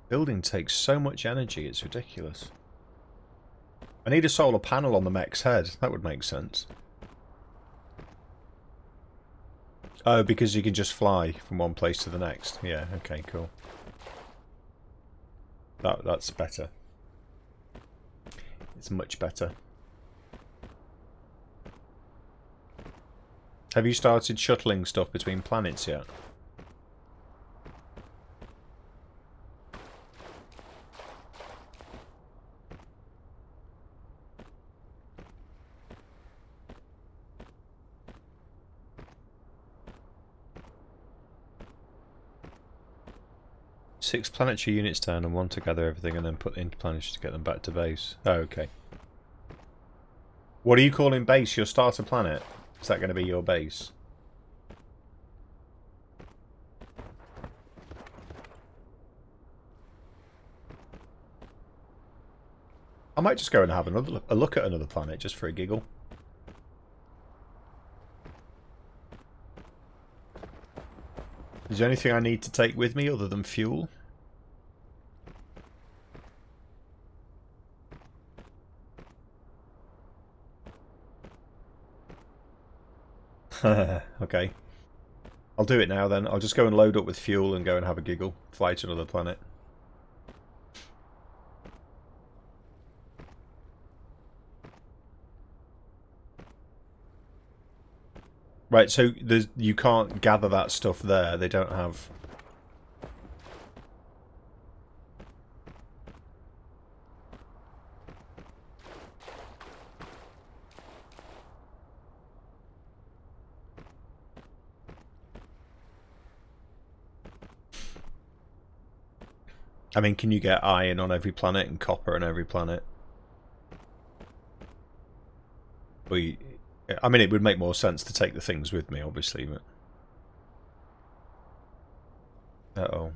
Building takes so much energy, it's ridiculous. I need a solar panel on the mech's head. That would make sense. Oh, because you can just fly from one place to the next. Yeah, okay, cool. That's better. It's much better. Have you started shuttling stuff between planets yet? Six planetary units down and one to gather everything and then put into planetary to get them back to base. Oh, okay. What are you calling base? Your starter planet? Is that going to be your base? I might just go and have a look at another planet just for a giggle. Is there anything I need to take with me other than fuel? Okay. I'll do it now then. I'll just go and load up with fuel and go and have a giggle. Fly to another planet. Right, so you can't gather that stuff there. They don't have... I mean, can you get iron on every planet and copper on every planet? I mean, it would make more sense to take the things with me, obviously, but... Uh-oh.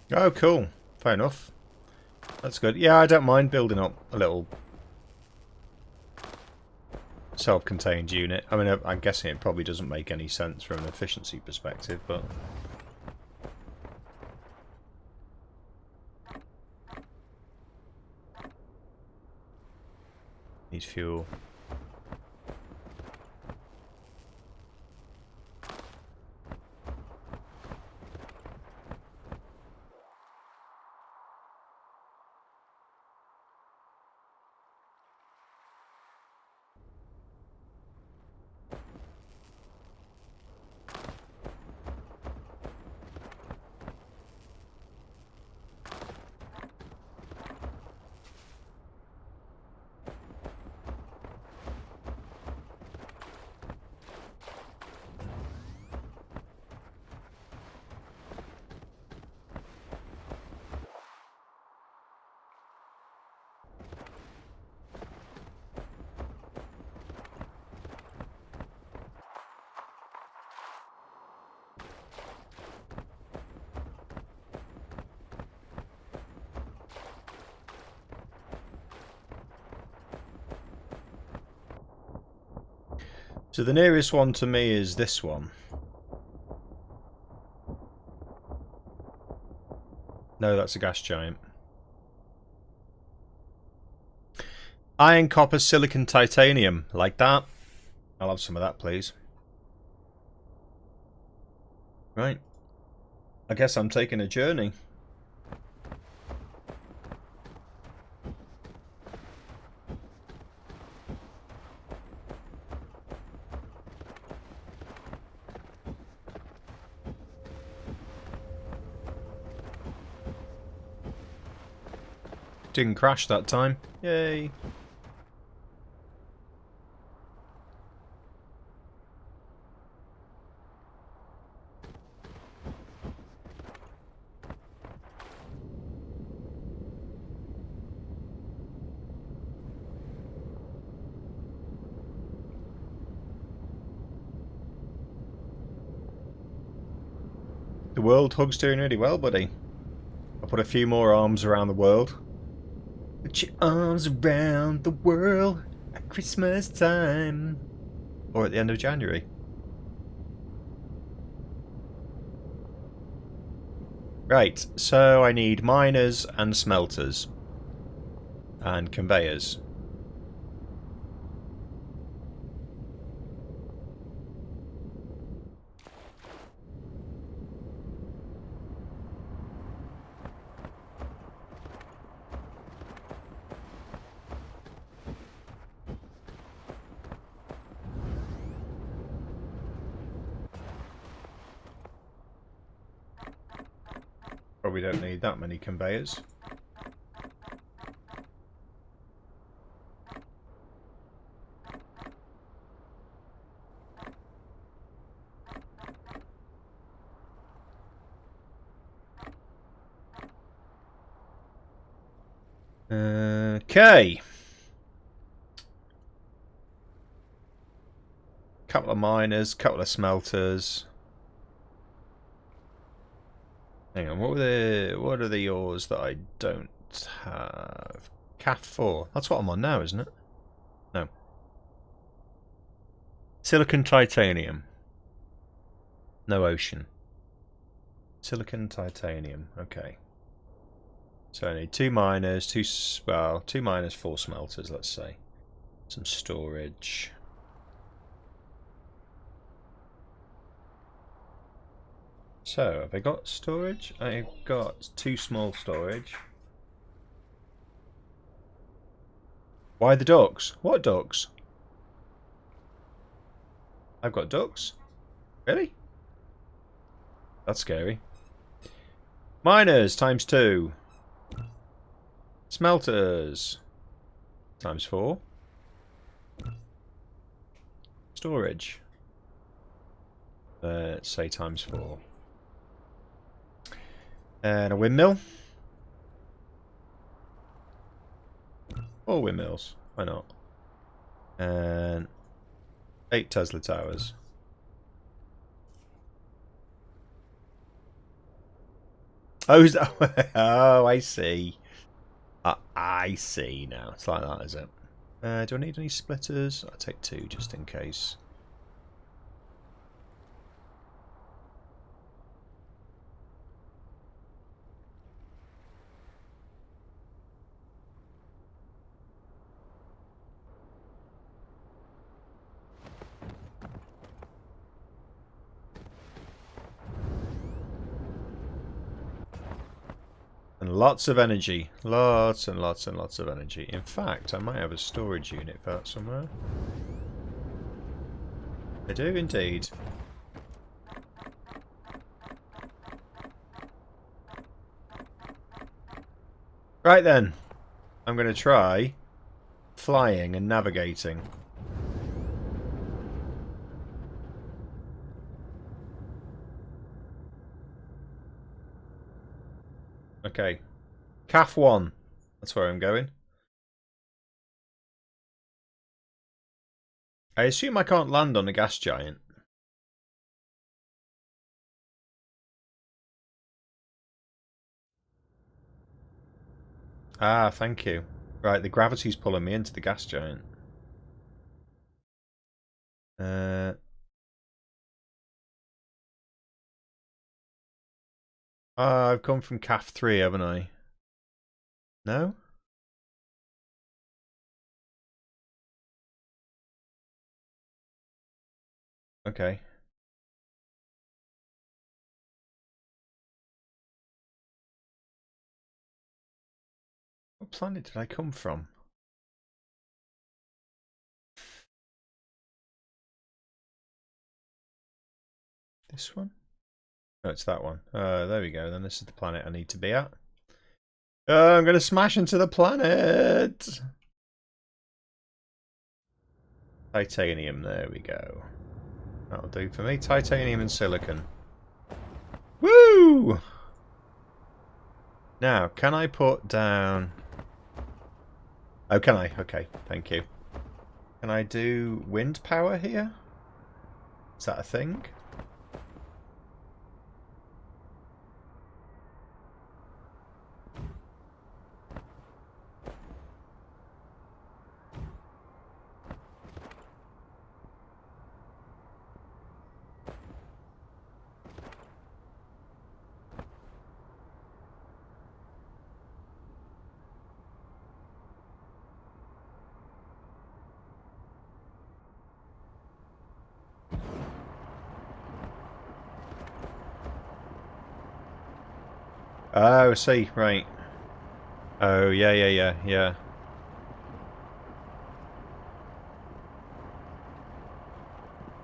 Oh, cool. Fair enough. That's good. Yeah, I don't mind building up a little self-contained unit. I mean, I'm guessing it probably doesn't make any sense from an efficiency perspective, but... Needs fuel. So the nearest one to me is this one. No, that's a gas giant. Iron, copper, silicon, titanium. Like that. I'll have some of that, please. Right. I guess I'm taking a journey. Didn't crash that time. Yay. The world hug's doing really well, buddy. I'll put a few more arms around the world. Put your arms around the world at Christmas time. Or at the end of January. Right, so I need miners and smelters. And conveyors. Probably don't need that many conveyors. Okay. Couple of miners, couple of smelters. Hang on, what are the ores that I don't have? CAF 4. That's what I'm on now, isn't it? No. Silicon titanium. No ocean. Silicon titanium. Okay. So I need 2 miners, 2 miners, 4 smelters, let's say. Some storage. So, have I got storage? I've got 2 small storage. Why the ducks? What ducks? I've got ducks? Really? That's scary. Miners times 2. Smelters times 4. Storage. Let's say times 4. And a windmill. 4 windmills. Why not? And 8 Tesla towers. Oh, is that... oh, I see. I see now. It's like that, is it? Do I need any splitters? I'll take 2 just in case. And lots of energy. Lots and lots and lots of energy. In fact, I might have a storage unit for that somewhere. I do indeed. Right then. I'm going to try flying and navigating. Okay. CAF 1. That's where I'm going. I assume I can't land on a gas giant. Ah, thank you. Right, the gravity's pulling me into the gas giant. I've come from CAF 3, haven't I? No? Okay. What planet did I come from? This one? Oh, it's that one. There we go. Then this is the planet I need to be at. I'm going to smash into the planet! Titanium, there we go. That'll do for me. Titanium and silicon. Woo! Now, can I put down... Oh, can I? Okay, thank you. Can I do wind power here? Is that a thing? Oh, I see, right. Oh, yeah.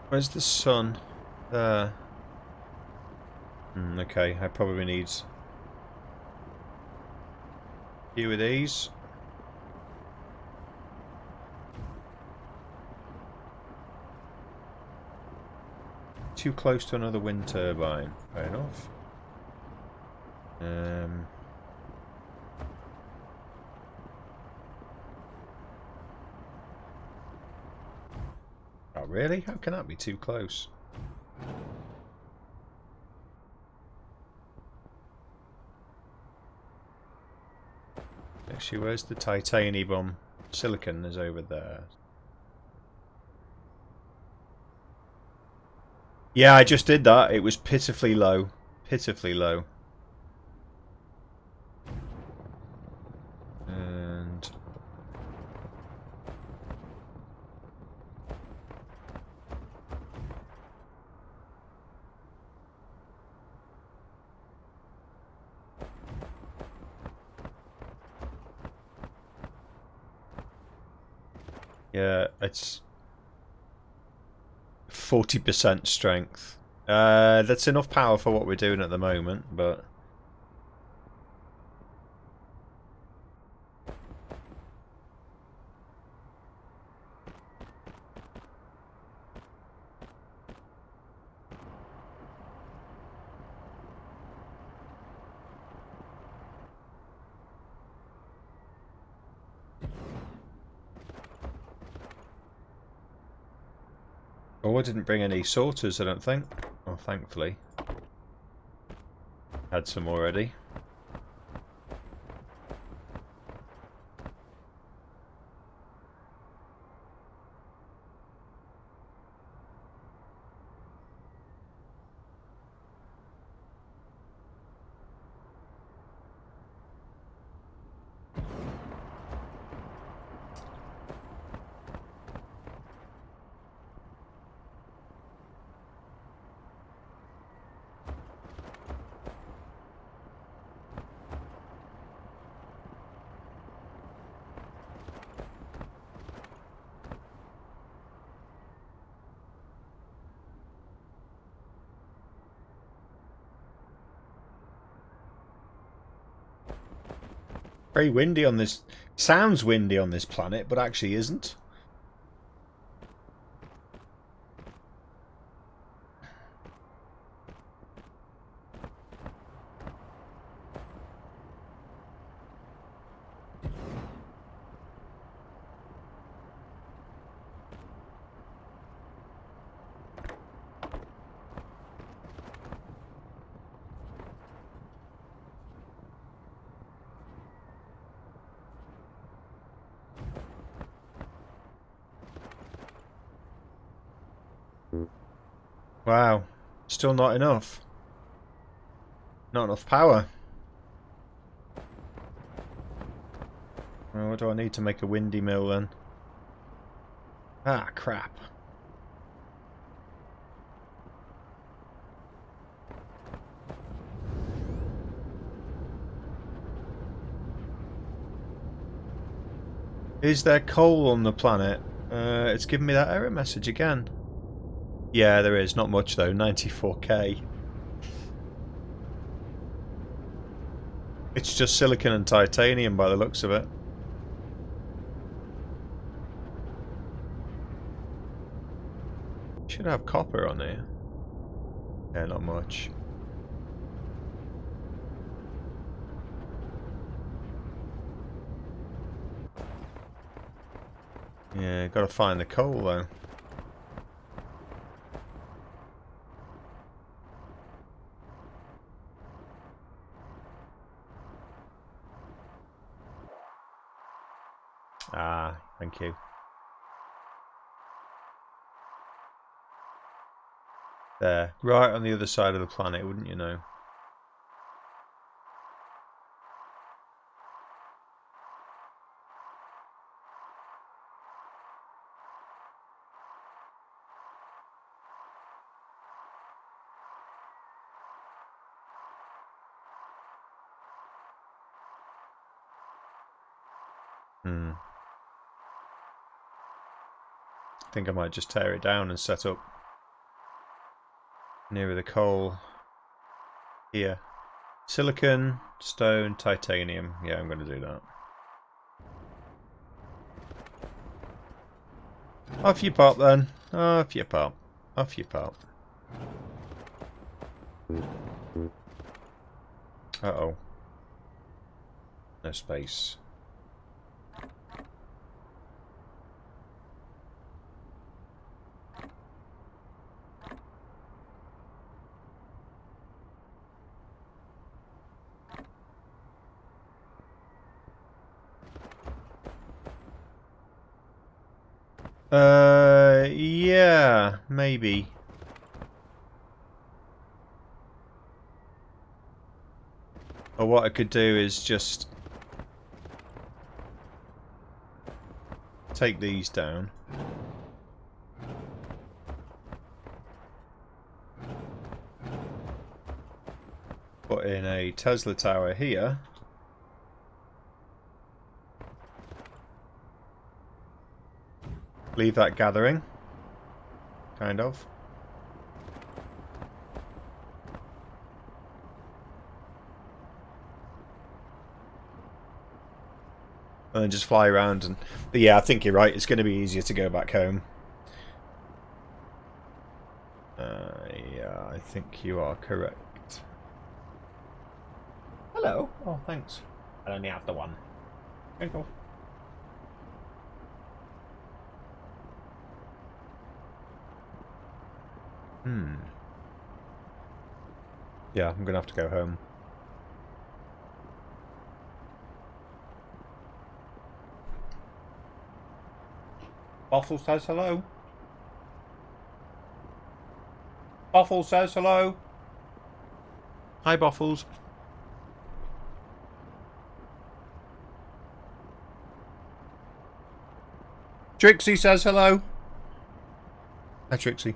Where's the sun? Okay, I probably need a few of these. Too close to another wind turbine. Fair enough. Oh, really? How can that be too close? Actually, where's the titanium? Silicon is over there. Yeah, I just did that. It was pitifully low. Pitifully low. And... yeah, it's 40% strength. That's enough power for what we're doing at the moment, but... Oh, I didn't bring any sorters, I don't think. Oh, thankfully. Had some already. Very windy on this. Sounds windy on this planet, but actually isn't. Wow. Still not enough. Not enough power. Well, what do I need to make a windy mill then? Ah, crap. Is there coal on the planet? It's giving me that error message again. Yeah, there is. Not much though. 94k. It's just silicon and titanium by the looks of it. Should have copper on here. Yeah, not much. Yeah, gotta find the coal though. Ah, thank you. There, right on the other side of the planet, wouldn't you know? I think I might just tear it down and set up nearer the coal. Here. Silicon, stone, titanium. Yeah, I'm going to do that. Off you pop then. Off you pop. Off you pop. Uh-oh. No space. Yeah, maybe. Or what I could do is just take these down. Put in a Tesla tower here. Leave that gathering. Kind of. And then just fly around and... But yeah, I think you're right. It's going to be easier to go back home. Yeah, I think you are correct. Hello. Oh, thanks. I only have the one. Thank you. Yeah, I'm going to have to go home. Boffle says hello. Boffle says hello. Hi, Boffles. Trixie says hello. Hi, Trixie.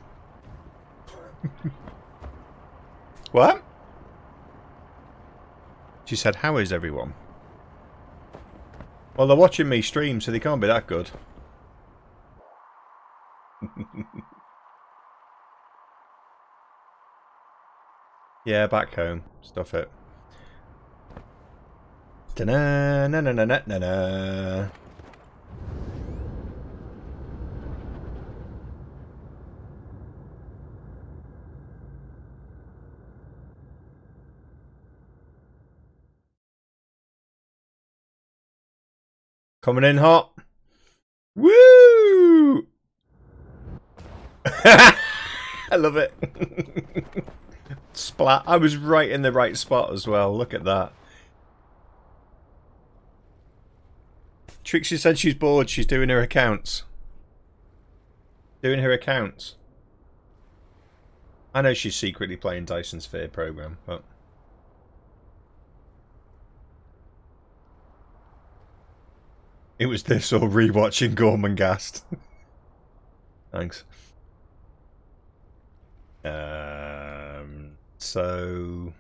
What? She said, how is everyone? Well, they're watching me stream, so they can't be that good. Yeah, back home. Stuff it. Da-na, na na na na na na. Coming in hot. Woo! I love it. Splat. I was right in the right spot as well. Look at that. Trixie said she's bored. She's doing her accounts. Doing her accounts. I know she's secretly playing Dyson Sphere Program, but... It was this or rewatching Gormenghast. Thanks. So...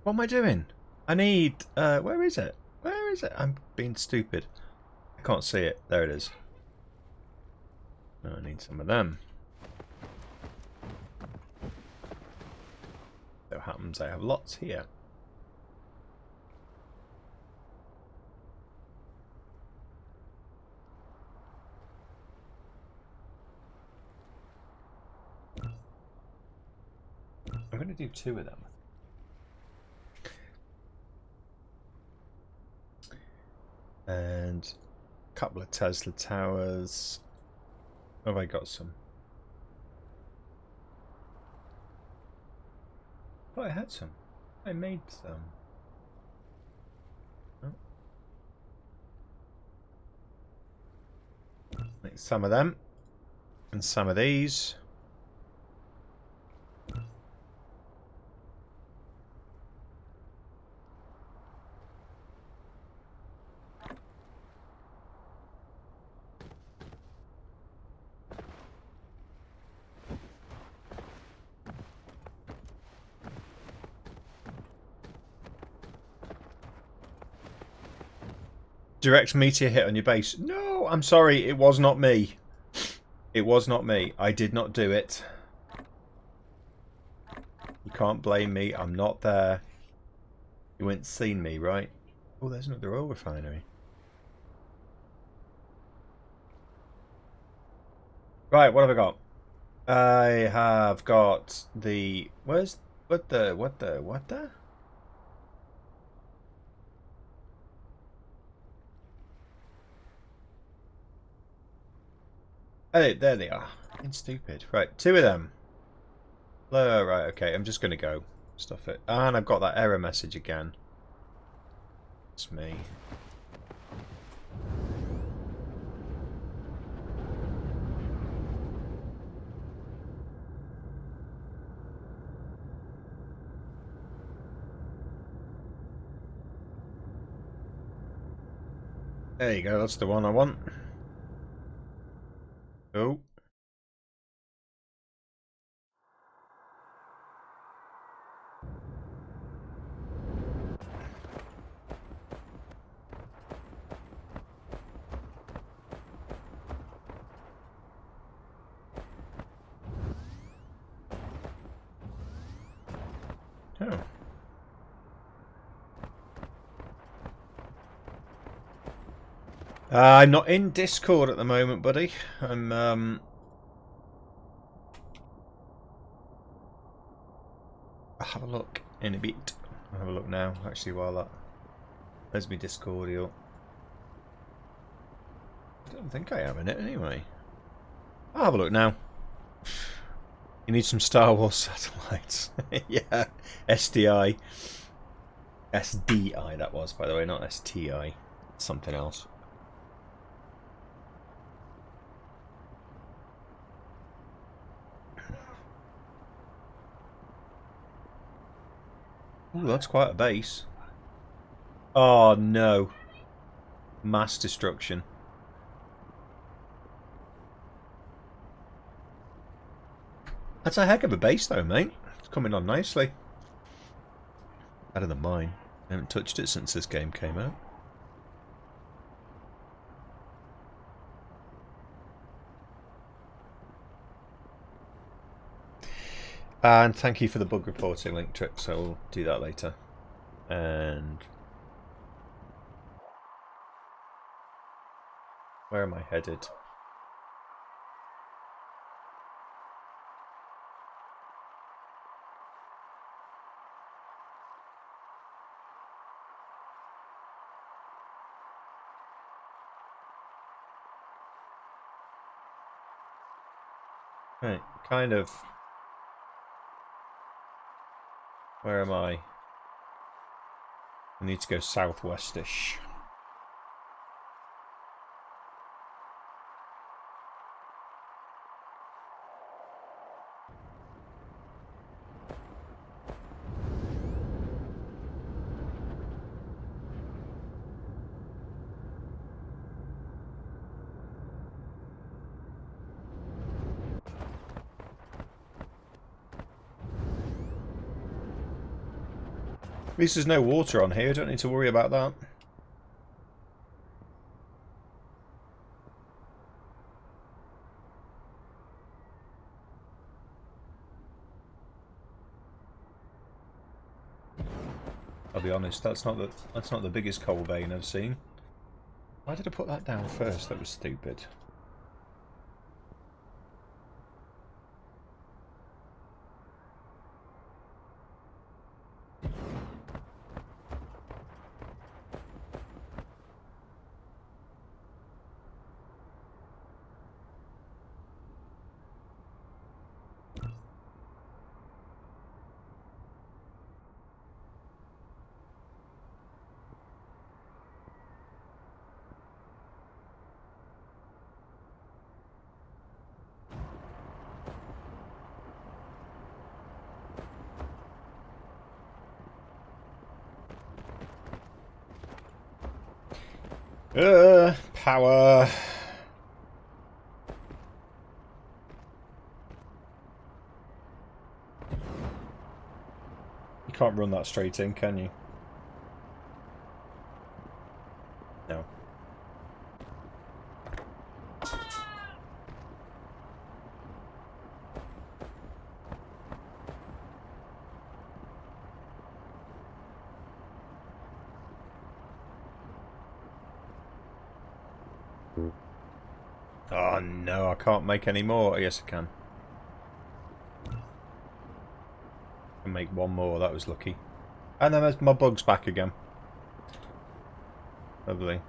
What am I doing? I need... where is it? Where is it? I'm being stupid. I can't see it. There it is. Oh, I need some of them. So happens I have lots here. I'm going to do 2 of them. And a couple of Tesla towers. Have I got some? Oh, I had some. I made some. Oh. Make some of them. And some of these. Direct meteor hit on your base. No, I'm sorry. It was not me. It was not me. I did not do it. You can't blame me. I'm not there. You ain't seen me, right? Oh, there's another oil refinery. Right, what have I got? I have got the... Where's... What the... Oh, there they are. It's stupid. Right, 2 of them. Oh, right, okay. I'm just going to go. Stuff it. And I've got that error message again. It's me. There you go. That's the one I want. Oh. Oh. I'm not in Discord at the moment, buddy. I'm I'll have a look in a bit. I'll have a look now, actually, while that... There's me Discordial. I don't think I am in it anyway. I'll have a look now. You need some Star Wars satellites. Yeah. SDI. SDI that was, by the way, not STI. Something else. Ooh, that's quite a base. Oh no. Mass destruction. That's a heck of a base though, mate. It's coming on nicely. Better than mine. I haven't touched it since this game came out. And thank you for the bug reporting link trick, so we'll do that later. And where am I headed? Right, kind of. Where am I? I need to go southwestish. At least there's no water on here, don't need to worry about that. I'll be honest, that's not the biggest coal vein I've seen. Why did I put that down first? That was stupid. Power. You can't run that straight in, can you? No. Oh no, I can't make any more. Yes, I can. I can make one more, that was lucky. And then there's my bugs back again. Lovely.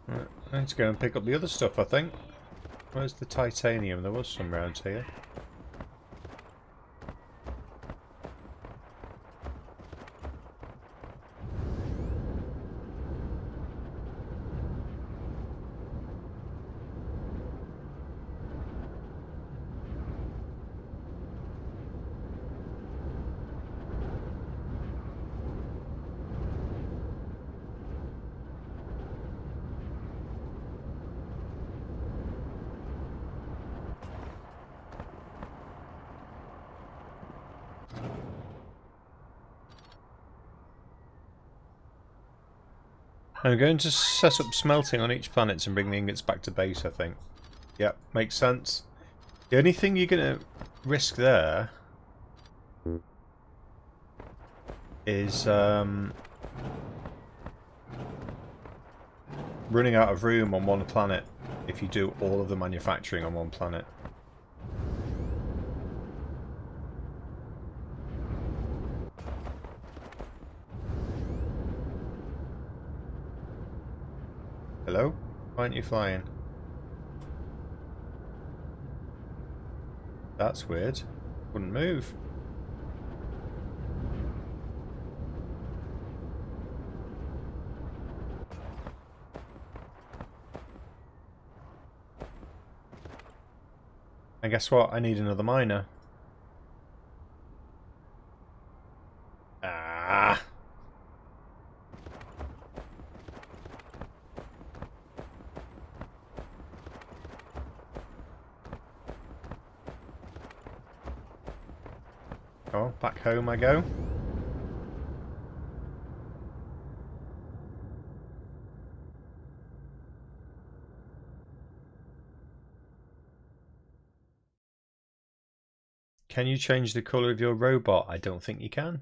Right, I need to go and pick up the other stuff, I think. Where's the titanium? There was some round here. I'm going to set up smelting on each planet and bring the ingots back to base, I think. Yep, makes sense. The only thing you're going to risk there is running out of room on one planet if you do all of the manufacturing on one planet. Hello? Why aren't you flying? That's weird. Wouldn't move. And guess what? I need another miner. Ah! Oh, back home I go. Can you change the colour of your robot? I don't think you can.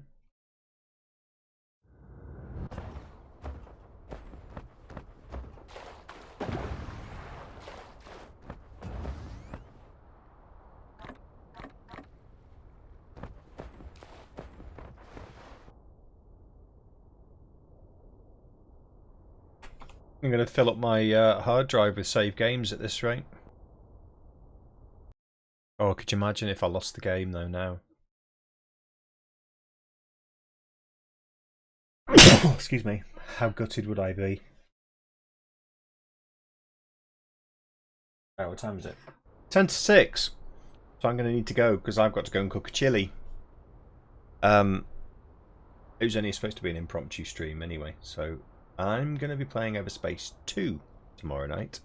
I'm going to fill up my hard drive with save games at this rate. Oh, could you imagine if I lost the game though now? Excuse me. How gutted would I be? Oh, what time is it? 10 to 6. So I'm going to need to go because I've got to go and cook a chili. It was only supposed to be an impromptu stream anyway, so I'm going to be playing Everspace 2 tomorrow night.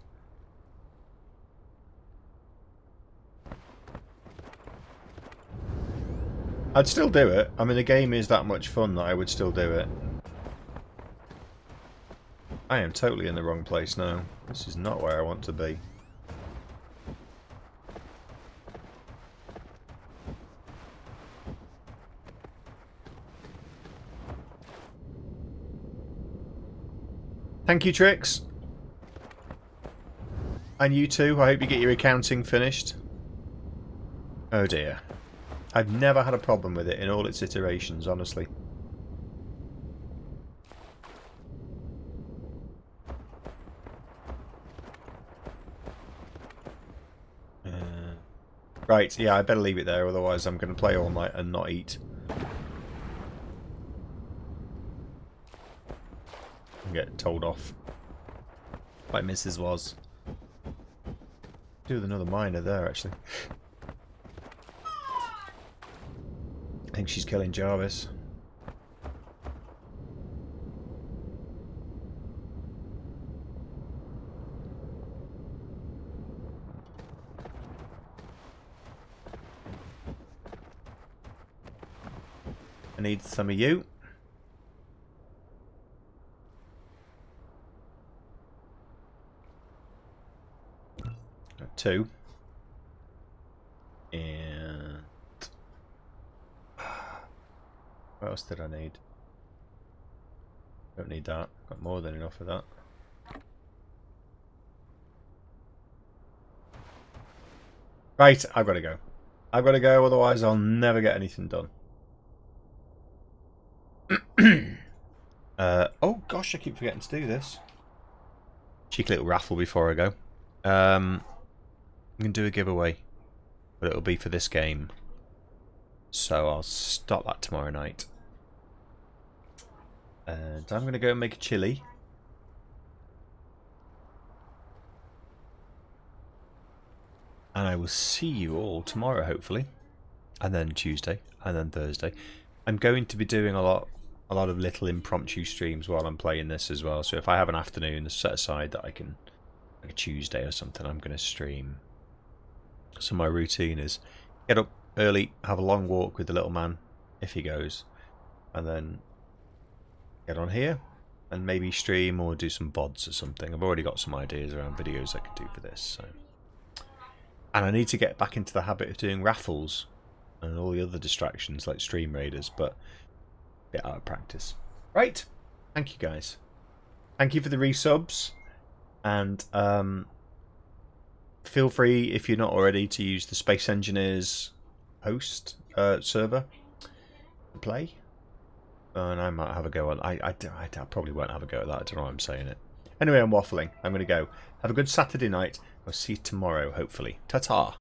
I'd still do it. I mean, the game is that much fun that I would still do it. I am totally in the wrong place now. This is not where I want to be. Thank you, Trix. And you too. I hope you get your accounting finished. Oh dear. I've never had a problem with it in all its iterations, honestly. Right, yeah, I better leave it there, otherwise I'm going to play all night and not eat. And get told off. Like Mrs. was. Do with another miner there, actually. I think she's killing Jarvis. I need some of you. Two. And what else did I need? Don't need that. Got more than enough of that. Right, I've got to go. I've got to go, otherwise I'll never get anything done. Oh gosh, I keep forgetting to do this. Cheeky little raffle before I go. I'm going to do a giveaway, but it'll be for this game. So I'll stop that tomorrow night. And I'm going to go and make a chili. And I will see you all tomorrow, hopefully. And then Tuesday, and then Thursday. I'm going to be doing a lot of little impromptu streams while I'm playing this as well. So if I have an afternoon set aside that I can, like a Tuesday or something, I'm going to stream. So my routine is get up early, have a long walk with the little man, if he goes, and then get on here, and maybe stream or do some VODs or something. I've already got some ideas around videos I could do for this. So. And I need to get back into the habit of doing raffles and all the other distractions like stream raiders, but get out of practice. Right. Thank you guys. Thank you for the resubs. And feel free, if you're not already, to use the Space Engineers host server to play. And I might have a go on. I probably won't have a go at that. I don't know why I'm saying it. Anyway, I'm waffling. I'm going to go. Have a good Saturday night. I'll see you tomorrow, hopefully. Ta-ta.